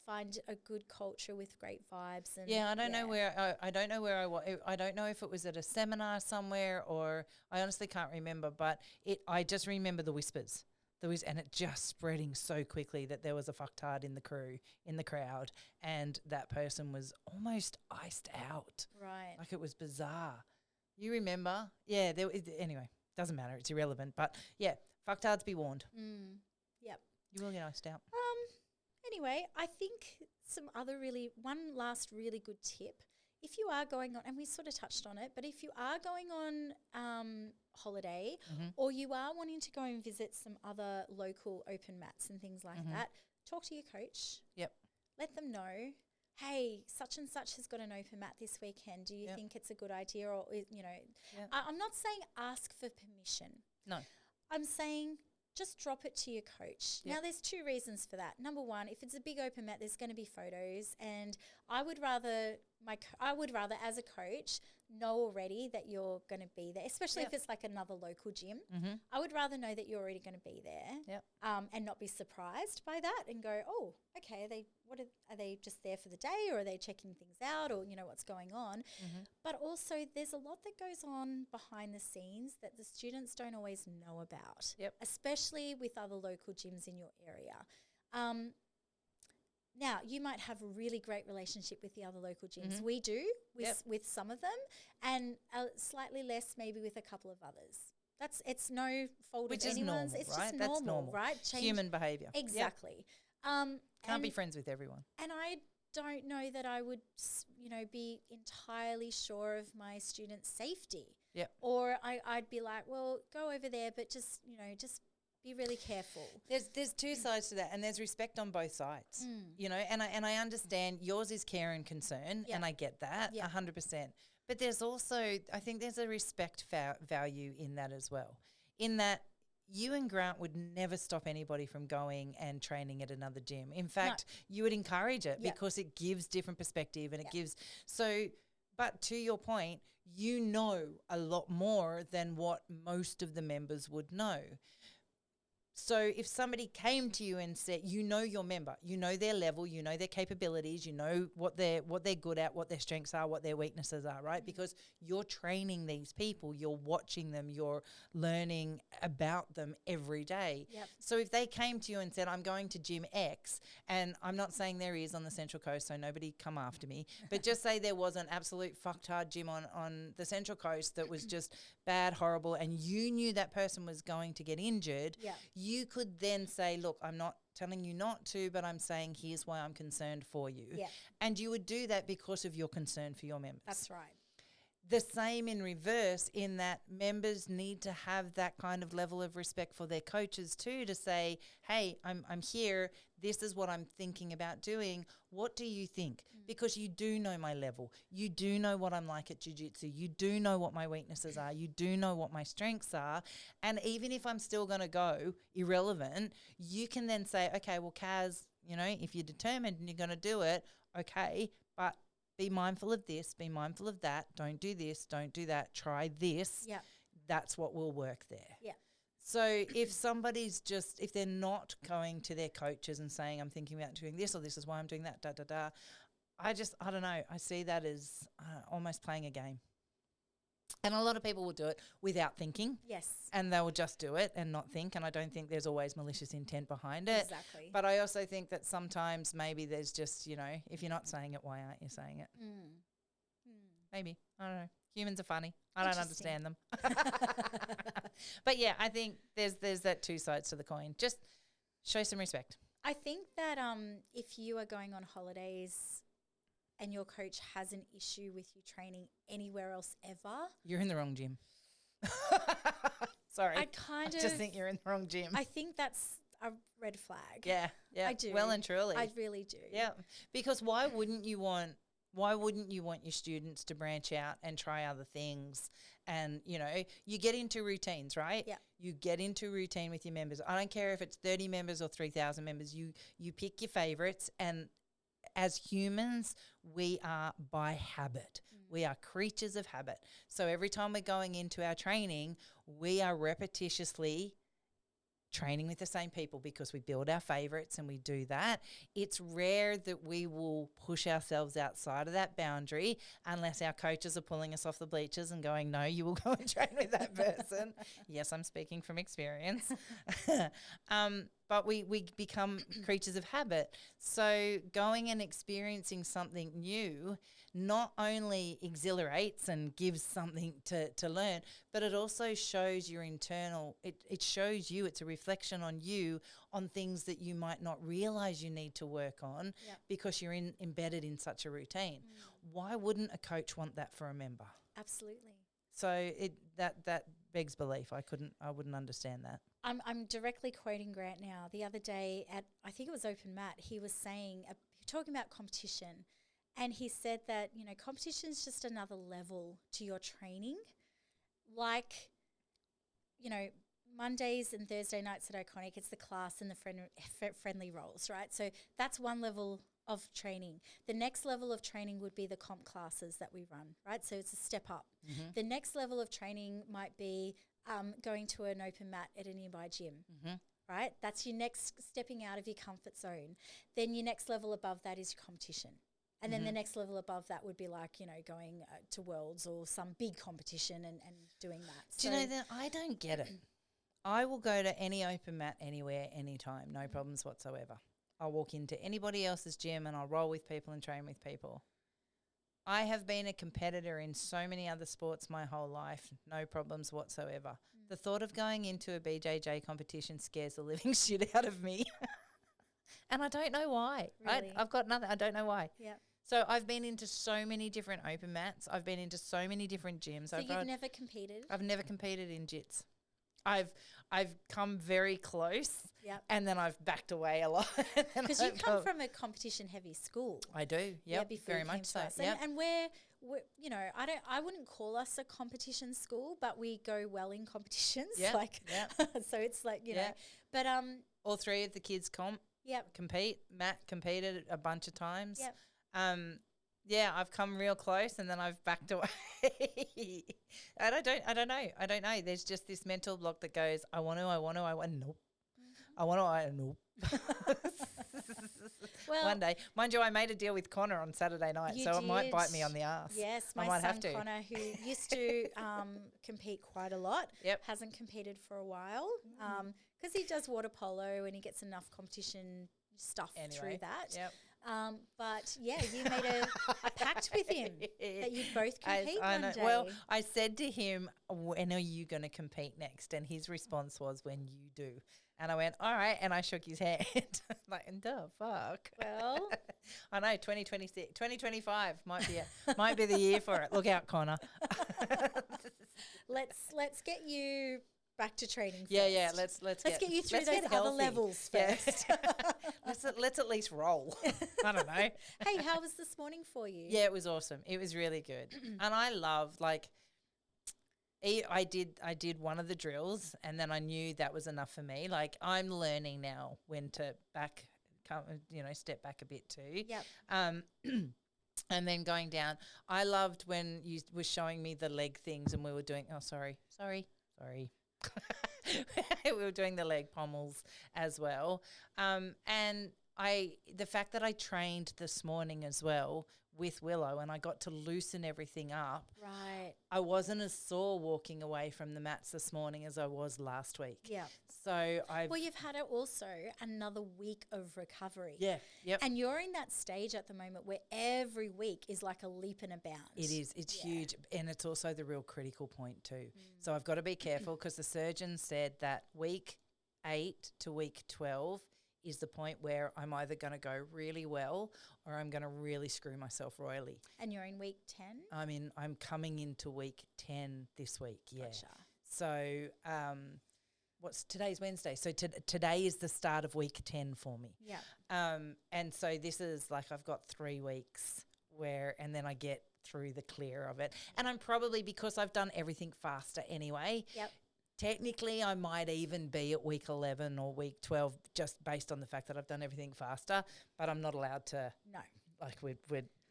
find a good culture with great vibes. And I don't know where I don't know where I was. I don't know if it was at a seminar somewhere or I honestly can't remember. But I just remember the whispers. And it just spreading so quickly that there was a fucktard in the crowd, and that person was almost iced out. Right. Like it was bizarre. You remember? Yeah. Anyway, doesn't matter. It's irrelevant. But yeah, fucktards be warned. Yep. You will get iced out. Anyway, I think one last really good tip. If you are going on, and we sort of touched on it, but if you are going on holiday or you are wanting to go and visit some other local open mats and things like that, talk to your coach. Yep. Let them know, hey, such and such has got an open mat this weekend. Do you think it's a good idea? Or, I'm not saying ask for permission. No. I'm saying just drop it to your coach. Yep. Now, there's two reasons for that. Number one, if it's a big open mat, there's going to be photos, and I would rather as a coach know already that you're going to be there, especially if it's like another local gym. I would rather know that you're already going to be there, and not be surprised by that and go, oh, okay, are they just there for the day, or are they checking things out, or what's going on? But also, there's a lot that goes on behind the scenes that the students don't always know about, especially with other local gyms in your area. Now, you might have a really great relationship with the other local gyms. We do with some of them, and slightly less maybe with a couple of others. It's no fault of anyone's. It's right? just That's normal, right? Human behaviour. Exactly. Can't be friends with everyone. And I don't know that I would, be entirely sure of my students' safety. Yep. Or I'd be like, well, go over there, but just be really careful. There's two sides to that, and there's respect on both sides. And I understand yours is care and concern, and I get that 100%. But there's also, I think there's a respect value in that as well. In that you and Grant would never stop anybody from going and training at another gym. In fact, you would encourage it because it gives different perspective and it gives but to your point, you know a lot more than what most of the members would know. So if somebody came to you and said, you know your member, you know their level, you know their capabilities, you know what they're good at, what their strengths are, what their weaknesses are, right? Because you're training these people, you're watching them, you're learning about them every day. Yep. So if they came to you and said, I'm going to gym X, and I'm not saying there is on the Central Coast, so nobody come after me, but just say there was an absolute fucked hard gym on the Central Coast that was just bad, horrible, and you knew that person was going to get injured, Yeah. you could then say, look, I'm not telling you not to, but I'm saying here's why I'm concerned for you. Yeah. And you would do that because of your concern for your members. That's right. The same in reverse, in that members need to have that kind of level of respect for their coaches too, to say, hey, I'm here. This is what I'm thinking about doing. What do you think? Because you do know my level. You do know what I'm like at jiu-jitsu. You do know what my weaknesses are. You do know what my strengths are. And even if I'm still going to go irrelevant, you can then say, okay, well, Kaz, you know, if you're determined and you're going to do it, okay, but be mindful of this, be mindful of that. Don't do this, don't do that. Try this. Yeah. That's what will work there. Yeah. So if somebody's just, if they're not going to their coaches and saying, I'm thinking about doing this or this is why I'm doing that, I don't know. I see that as almost playing a game. And a lot of people will do it without thinking. Yes. And they will just do it and not think. And I don't think there's always malicious intent behind it. Exactly. But I also think that sometimes maybe there's just, you know, if you're not saying it, why aren't you saying it? Maybe. I don't know. Humans are funny. I don't understand them. But yeah, I think there's that two sides to the coin. Just show some respect. I think that if you are going on holidays and your coach has an issue with you training anywhere else ever, you're in the wrong gym. Sorry. I just think you're in the wrong gym. I think that's a red flag. Yeah. I do. Well and truly. I really do. Yeah. Because why wouldn't you want your students to branch out and try other things? And, you know, you get into routines, right? Yeah. You get into routine with your members. I don't care if it's 30 members or 3,000 members. You pick your favorites, and as humans, we are by habit. We are creatures of habit. So every time we're going into our training, we are repetitiously training with the same people because we build our favorites and we do that. It's rare that we will push ourselves outside of that boundary unless our coaches are pulling us off the bleachers and going, no, you will go and train with that person. Yes, I'm speaking from experience. But we become creatures of habit. So going and experiencing something new not only exhilarates and gives something to learn, but it also shows your internal, it shows you, it's a reflection on you on things that you might not realize you need to work on because you're embedded in such a routine. Why wouldn't a coach want that for a member? Absolutely. So that begs belief. I wouldn't understand that. I'm directly quoting Grant now. The other day at, I think it was Open Mat, he was saying, talking about competition, and he said that, you know, competition is just another level to your training. Like, you know, Mondays and Thursday nights at Iconic, it's the class and the friendly roles, right? So that's one level of training. The next level of training would be the comp classes that we run, right? So it's a step up. Mm-hmm. The next level of training might be going to an open mat at a nearby gym, right? That's your next stepping out of your comfort zone. Then your next level above that is your competition. And then the next level above that would be like, you know, going to Worlds or some big competition and doing that. Do you know that I don't get it? I will go to any open mat anywhere, anytime, no problems whatsoever. I'll walk into anybody else's gym and I'll roll with people and train with people. I have been a competitor in so many other sports my whole life, no problems whatsoever. The thought of going into a BJJ competition scares the living shit out of me. And I don't know why. Really? I've got nothing. I don't know why. Yeah. So I've been into so many different open mats. I've been into so many different gyms. So you've never competed? I've never competed in jits. I've come very close, and then I've backed away a lot. Because you come from a competition-heavy school. I do, very much so. And we're, you know, I wouldn't call us a competition school, but we go well in competitions. So it's like, you know, but all three of the kids compete. Matt competed a bunch of times. I've come real close and then I've backed away. And I don't know. There's just this mental block that goes, I want to, nope. I want to. Nope. Well, one day, mind you, I made a deal with Connor on Saturday night, so it might bite me on the ass. Yes, I my might son have to. Connor, who used to compete quite a lot, Yep. hasn't competed for a while because he does water polo and he gets enough competition stuff through that. Yep. But yeah, you made a pact with him that you'd both compete one day. Well, I said to him, when are you going to compete next? And his response was, when you do. And I went, all right. And I shook his hand. Like, duh, fuck. Well, I know, 2026, 2025 might be the year for it. Look out, Connor. let's get you back to training first. Yeah. Let's get you through let's those get other healthy. levels Yeah. first. Let's at least roll. I don't know. Hey, how was this morning for you? Yeah, it was awesome. It was really good. And I loved, like, I did one of the drills, and then I knew that was enough for me. Like, I'm learning now when to step back a bit too. Yep. And then going down, I loved when you were showing me the leg things, and we were doing. Oh, sorry. We were doing the leg pommels as well. And the fact that I trained this morning as well with Willow, and I got to loosen everything up. Right. I wasn't as sore walking away from the mats this morning as I was last week. Yeah. So you've had also another week of recovery. Yeah. Yep. And you're in that stage at the moment where every week is like a leap and a bound. It is. It's huge. And it's also the real critical point too. So I've got to be careful because the surgeon said that week 8 to week 12 is the point where I'm either going to go really well or I'm going to really screw myself royally. And you're in week 10? I'm coming into week 10 this week. Yeah. Gotcha. So today's Wednesday. So today is the start of week 10 for me. Yeah. And so this is like I've got 3 weeks and then I get through the clear of it. And I'm probably, because I've done everything faster anyway. Yep. Technically, I might even be at week 11 or week 12 just based on the fact that I've done everything faster, but I'm not allowed to. No. Like we're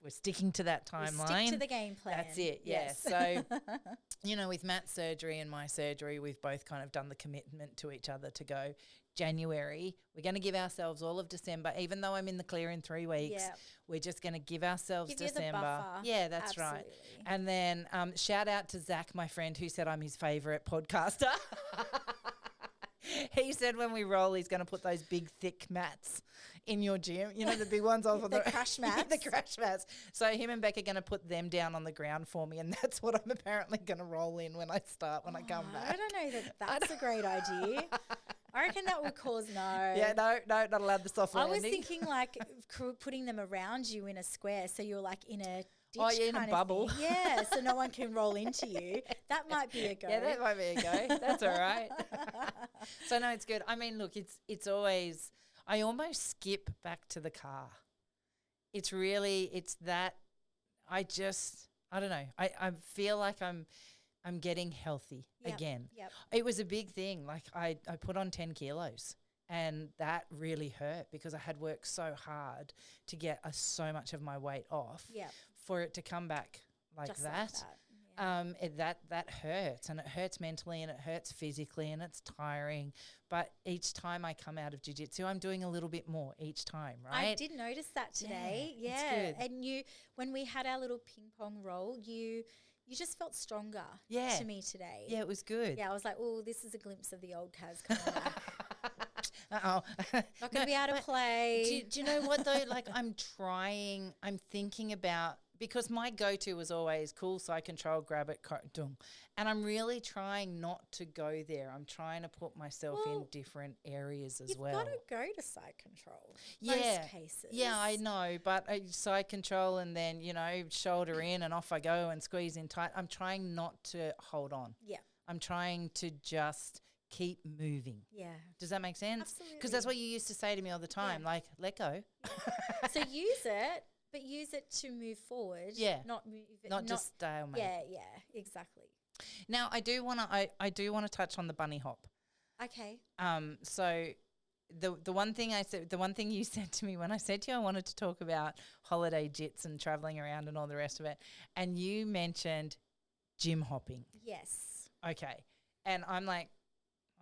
sticking to that timeline. Stick to the game plan. That's it, yes. yeah. So, with Matt's surgery and my surgery, we've both kind of done the commitment to each other to go January. We're going to give ourselves all of December, even though I'm in the clear in 3 weeks. Yep. We're just going to give ourselves Give you the December. buffer. Yeah, that's Absolutely. right. And then shout out to Zach, my friend, who said I'm his favourite podcaster. He said when we roll, he's going to put those big, thick mats in your gym. You know, the big ones off of the crash mats. The crash mats. So him and Beck are going to put them down on the ground for me, and that's what I'm apparently going to roll in when I come back. I don't know that's a great idea. I reckon that would cause no. Yeah, no, not allowed the soft landing. I was thinking like putting them around you in a square, so you're like in a ditch in a kind of bubble. thing. Yeah, so no one can roll into you. That might be a go. Yeah, that might be a go. That's all right. So no, it's good. I mean, look, it's always. I almost skip back to the car. It's that. I don't know. I feel like I'm getting healthy again. Yep. It was a big thing. Like I put on 10 kilos and that really hurt because I had worked so hard to get so much of my weight off. Yep. For it to come back like Just that. That hurts, and it hurts mentally and it hurts physically and it's tiring. But each time I come out of jiu-jitsu, I'm doing a little bit more each time, right? I did notice that today. Yeah. It's good. And when we had our little ping pong roll, you just felt stronger to me today. Yeah, it was good. Yeah, I was like, oh, this is a glimpse of the old Kaz coming back. Uh-oh. Not going to be able to play. Do you know what though? Like I'm thinking about, because my go-to was always cool side control, grab it, and I'm really trying not to go there. I'm trying to put myself in different areas as well. You've got to go to side control. Yeah. Most cases. Yeah, I know, but side control and then, shoulder in and off I go and squeeze in tight. I'm trying not to hold on. Yeah. I'm trying to just keep moving. Yeah. Does that make sense? Absolutely. Because that's what you used to say to me all the time, like, let go. So use it. But use it to move forward. Yeah. Not move it. Not just stalemate. Yeah, exactly. Now I do want to touch on the bunny hop. Okay. So the one thing you said to me when I said to you I wanted to talk about holiday jits and traveling around and all the rest of it, and you mentioned gym hopping. Yes. Okay. And I'm like,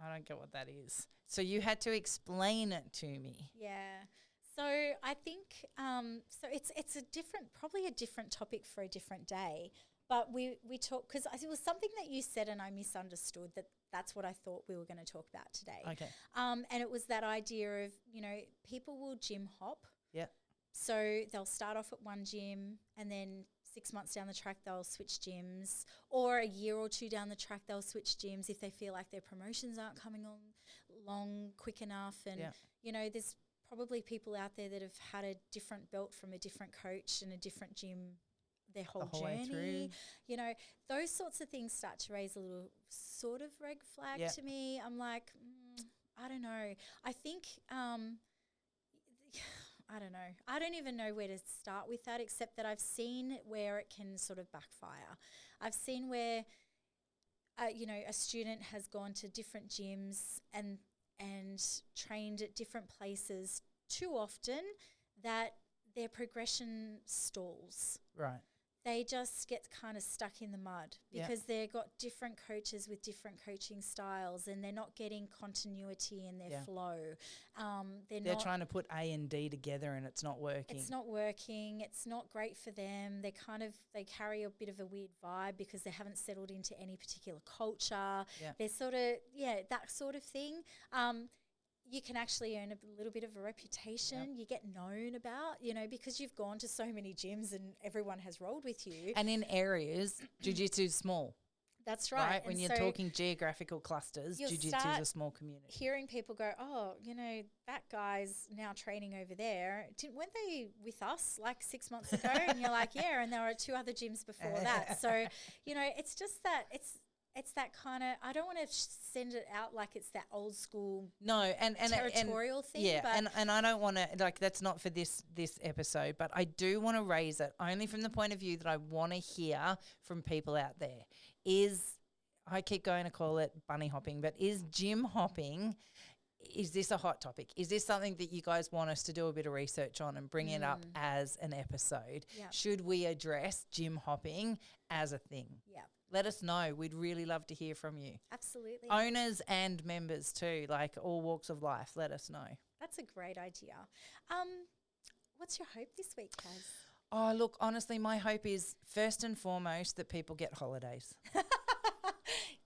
I don't get what that is. So you had to explain it to me. Yeah. So I think so it's probably a different topic for a different day. But we talk because it was something that you said and I misunderstood that's what I thought we were going to talk about today. Okay. And it was that idea of, people will gym hop. Yeah. So they'll start off at one gym and then 6 months down the track they'll switch gyms, or a year or two down the track they'll switch gyms if they feel like their promotions aren't coming along quick enough. And, there's probably people out there that have had a different belt from a different coach and a different gym their whole journey. Those sorts of things start to raise a little sort of red flag to me. I'm like, I don't know. I think, I don't know. I don't even know where to start with that, except that I've seen where it can sort of backfire. I've seen where, a student has gone to different gyms and trained at different places too often that their progression stalls. Right. They just get kind of stuck in the mud because they've got different coaches with different coaching styles and they're not getting continuity in their flow. They're trying to put A and D together and it's not working. It's not working. It's not great for them. They carry a bit of a weird vibe because they haven't settled into any particular culture. Yeah. They're sort of, that sort of thing. You can actually earn a little bit of a reputation. Yep. You get known about, because you've gone to so many gyms and everyone has rolled with you. And in areas, jiu-jitsu is small. That's right. When you're talking geographical clusters, jiu-jitsu is a small community. Hearing people go, that guy's now training over there. Weren't they with us like 6 months ago? And you're like, yeah, and there were 2 other gyms before that. So, it's just that it's that kind of, I don't want to send it out like it's that old school and territorial thing. Yeah, but and I don't want to, that's not for this episode, but I do want to raise it only from the point of view that I want to hear from people out there I keep going to call it bunny hopping, but is gym hopping, is this a hot topic? Is this something that you guys want us to do a bit of research on and bring it up as an episode? Yep. Should we address gym hopping as a thing? Yeah. Let us know. We'd really love to hear from you. Absolutely. Owners and members too, like all walks of life. Let us know. That's a great idea. What's your hope this week, Kaz? Oh, look, honestly, my hope is first and foremost that people get holidays.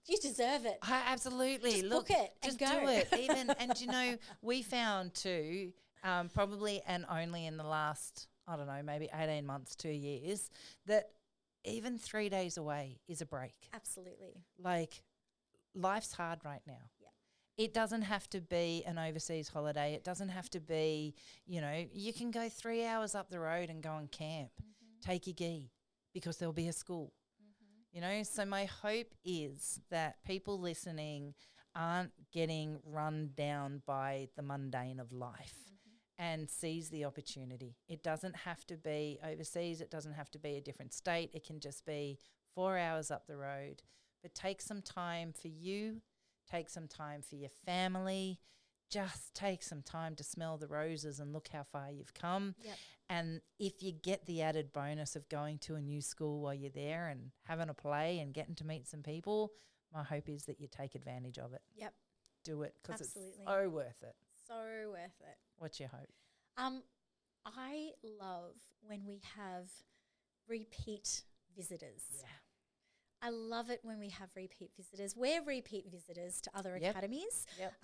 You deserve it. Absolutely. Just look, book it just and go. do it. And we found too, probably and only in the last, I don't know, maybe 18 months, 2 years, that even 3 days away is a break. Absolutely. Like, life's hard right now. Yeah. It doesn't have to be an overseas holiday. It doesn't have to be, you can go 3 hours up the road and go on camp. Mm-hmm. Take your gi because there'll be a school. Mm-hmm. So my hope is that people listening aren't getting run down by the mundane of life. And seize the opportunity. It doesn't have to be overseas. It doesn't have to be a different state. It can just be 4 hours up the road. But take some time for you. Take some time for your family. Just take some time to smell the roses and look how far you've come. Yep. And if you get the added bonus of going to a new school while you're there and having a play and getting to meet some people, my hope is that you take advantage of it. Yep. Do it because it's Absolutely. so worth it. So worth it. What's your hope? I love when we have repeat visitors. Yeah. I love it when we have repeat visitors. We're repeat visitors to other academies. Yep.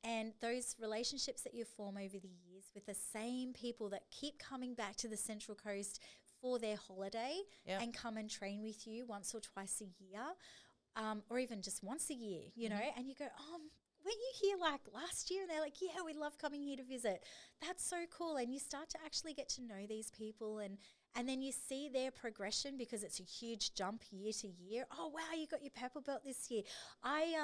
And those relationships that you form over the years with the same people that keep coming back to the Central Coast for their holiday and come and train with you once or twice a year, or even just once a year, and you go, weren't you here like last year? And they're like, yeah, we love coming here to visit. That's so cool. And you start to actually get to know these people and then you see their progression because it's a huge jump year to year. Oh, wow, you got your purple belt this year. I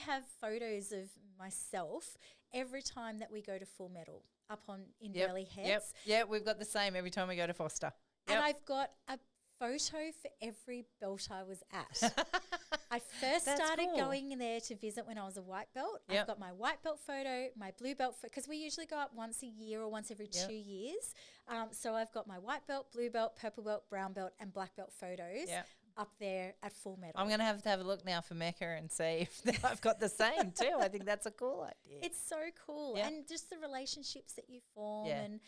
have photos of myself every time that we go to full medal up in Burleigh Heads. Yep, we've got the same every time we go to Foster. Yep. And I've got a photo for every belt I was at. I first started going there to visit when I was a white belt. I've got my white belt photo, my blue belt, because we usually go up once a year or once every 2 years. So I've got my white belt, blue belt, purple belt, brown belt, and black belt photos. up there at full metal. I'm going to have a look now for Mecca and see if I've got the same too. I think that's a cool idea. It's so cool. Yep. And just the relationships that you form Yeah. and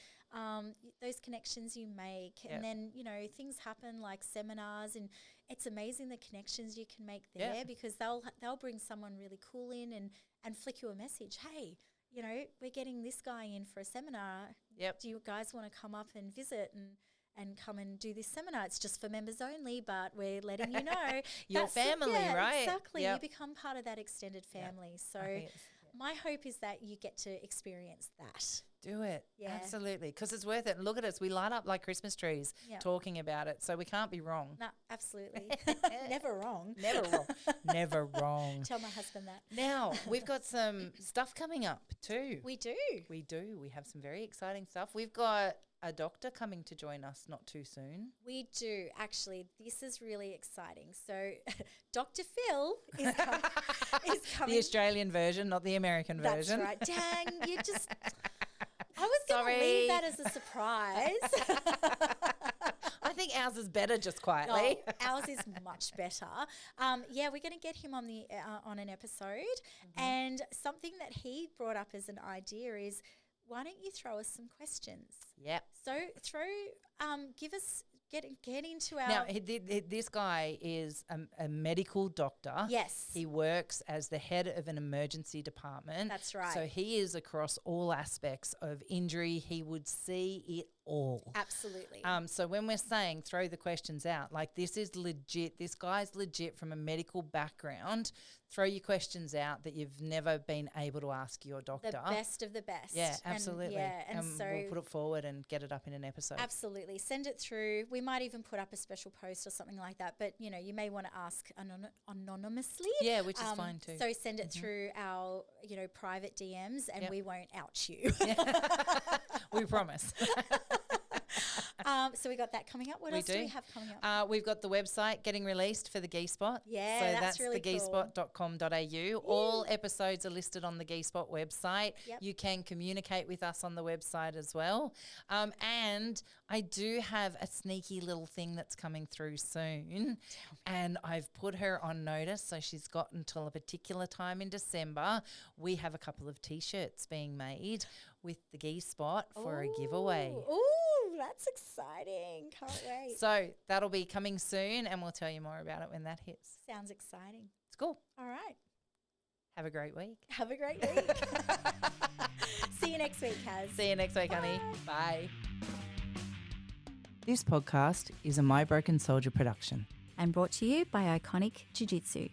those connections you make. Yep. And then, things happen like seminars, and it's amazing the connections you can make there Yeah. because they'll bring someone really cool in and flick you a message. Hey, we're getting this guy in for a seminar. Yep. Do you guys want to come up and visit and come and do this seminar? It's just for members only, but we're letting you know. Your family, right? Exactly. Yep. You become part of that extended family. So I think it's- my hope is that you get to experience that. Do it. Yeah. Absolutely. Because it's worth it. And look at us. We light up like Christmas trees Yeah. talking about it. So we can't be wrong. No, absolutely. Never wrong. Never wrong. Never wrong. Tell my husband that. Now, we've got some stuff coming up too. We do. We do. We have some very exciting stuff. We've got a doctor coming to join us not too soon. We do. Actually, this is really exciting. So Dr. Phil is coming. The Australian version, not the American version. That's right. Dang, you just... I was going to Sorry. leave that as a surprise. I think ours is better just quietly. Oh, ours is much better. We're going to get him on the on an episode. And something that he brought up as an idea is, why don't you throw us some questions? Yep. So give us, get into our... Now, this guy is a medical doctor. Yes. He works as the head of an emergency department. That's right. So he is across all aspects of injury. He would see it all. Absolutely. So when we're saying throw the questions out, like this is legit, this guy's legit from a medical background. Throw your questions out that you've never been able to ask your doctor. The best of the best. Yeah, absolutely. And so we'll put it forward and get it up in an episode. absolutely. Send it through. We might even put up a special post or something like that. But, you may want to ask anonymously. Yeah, which is fine too. So send it through our, private DMs and we won't out you. We promise. So we got that coming up. What We else do do. we have coming up? We've got the website getting released for the Gi Spot. Yeah, so that's really cool. thegespot.com.au. All episodes are listed on the Gi Spot website. Yep. You can communicate with us on the website as well. And I do have a sneaky little thing that's coming through soon. And I've put her on notice, so she's got until a particular time in December. We have a couple of T-shirts being made with the Gi Spot for a giveaway. Ooh, that's exciting. Can't wait. So that'll be coming soon, and we'll tell you more about it when that hits. Sounds exciting. It's cool. All right. Have a great week. Have a great week. See you next week, Kaz. See you next week, honey. Bye. This podcast is a My Broken Soldier production. And brought to you by Iconic Jiu-Jitsu.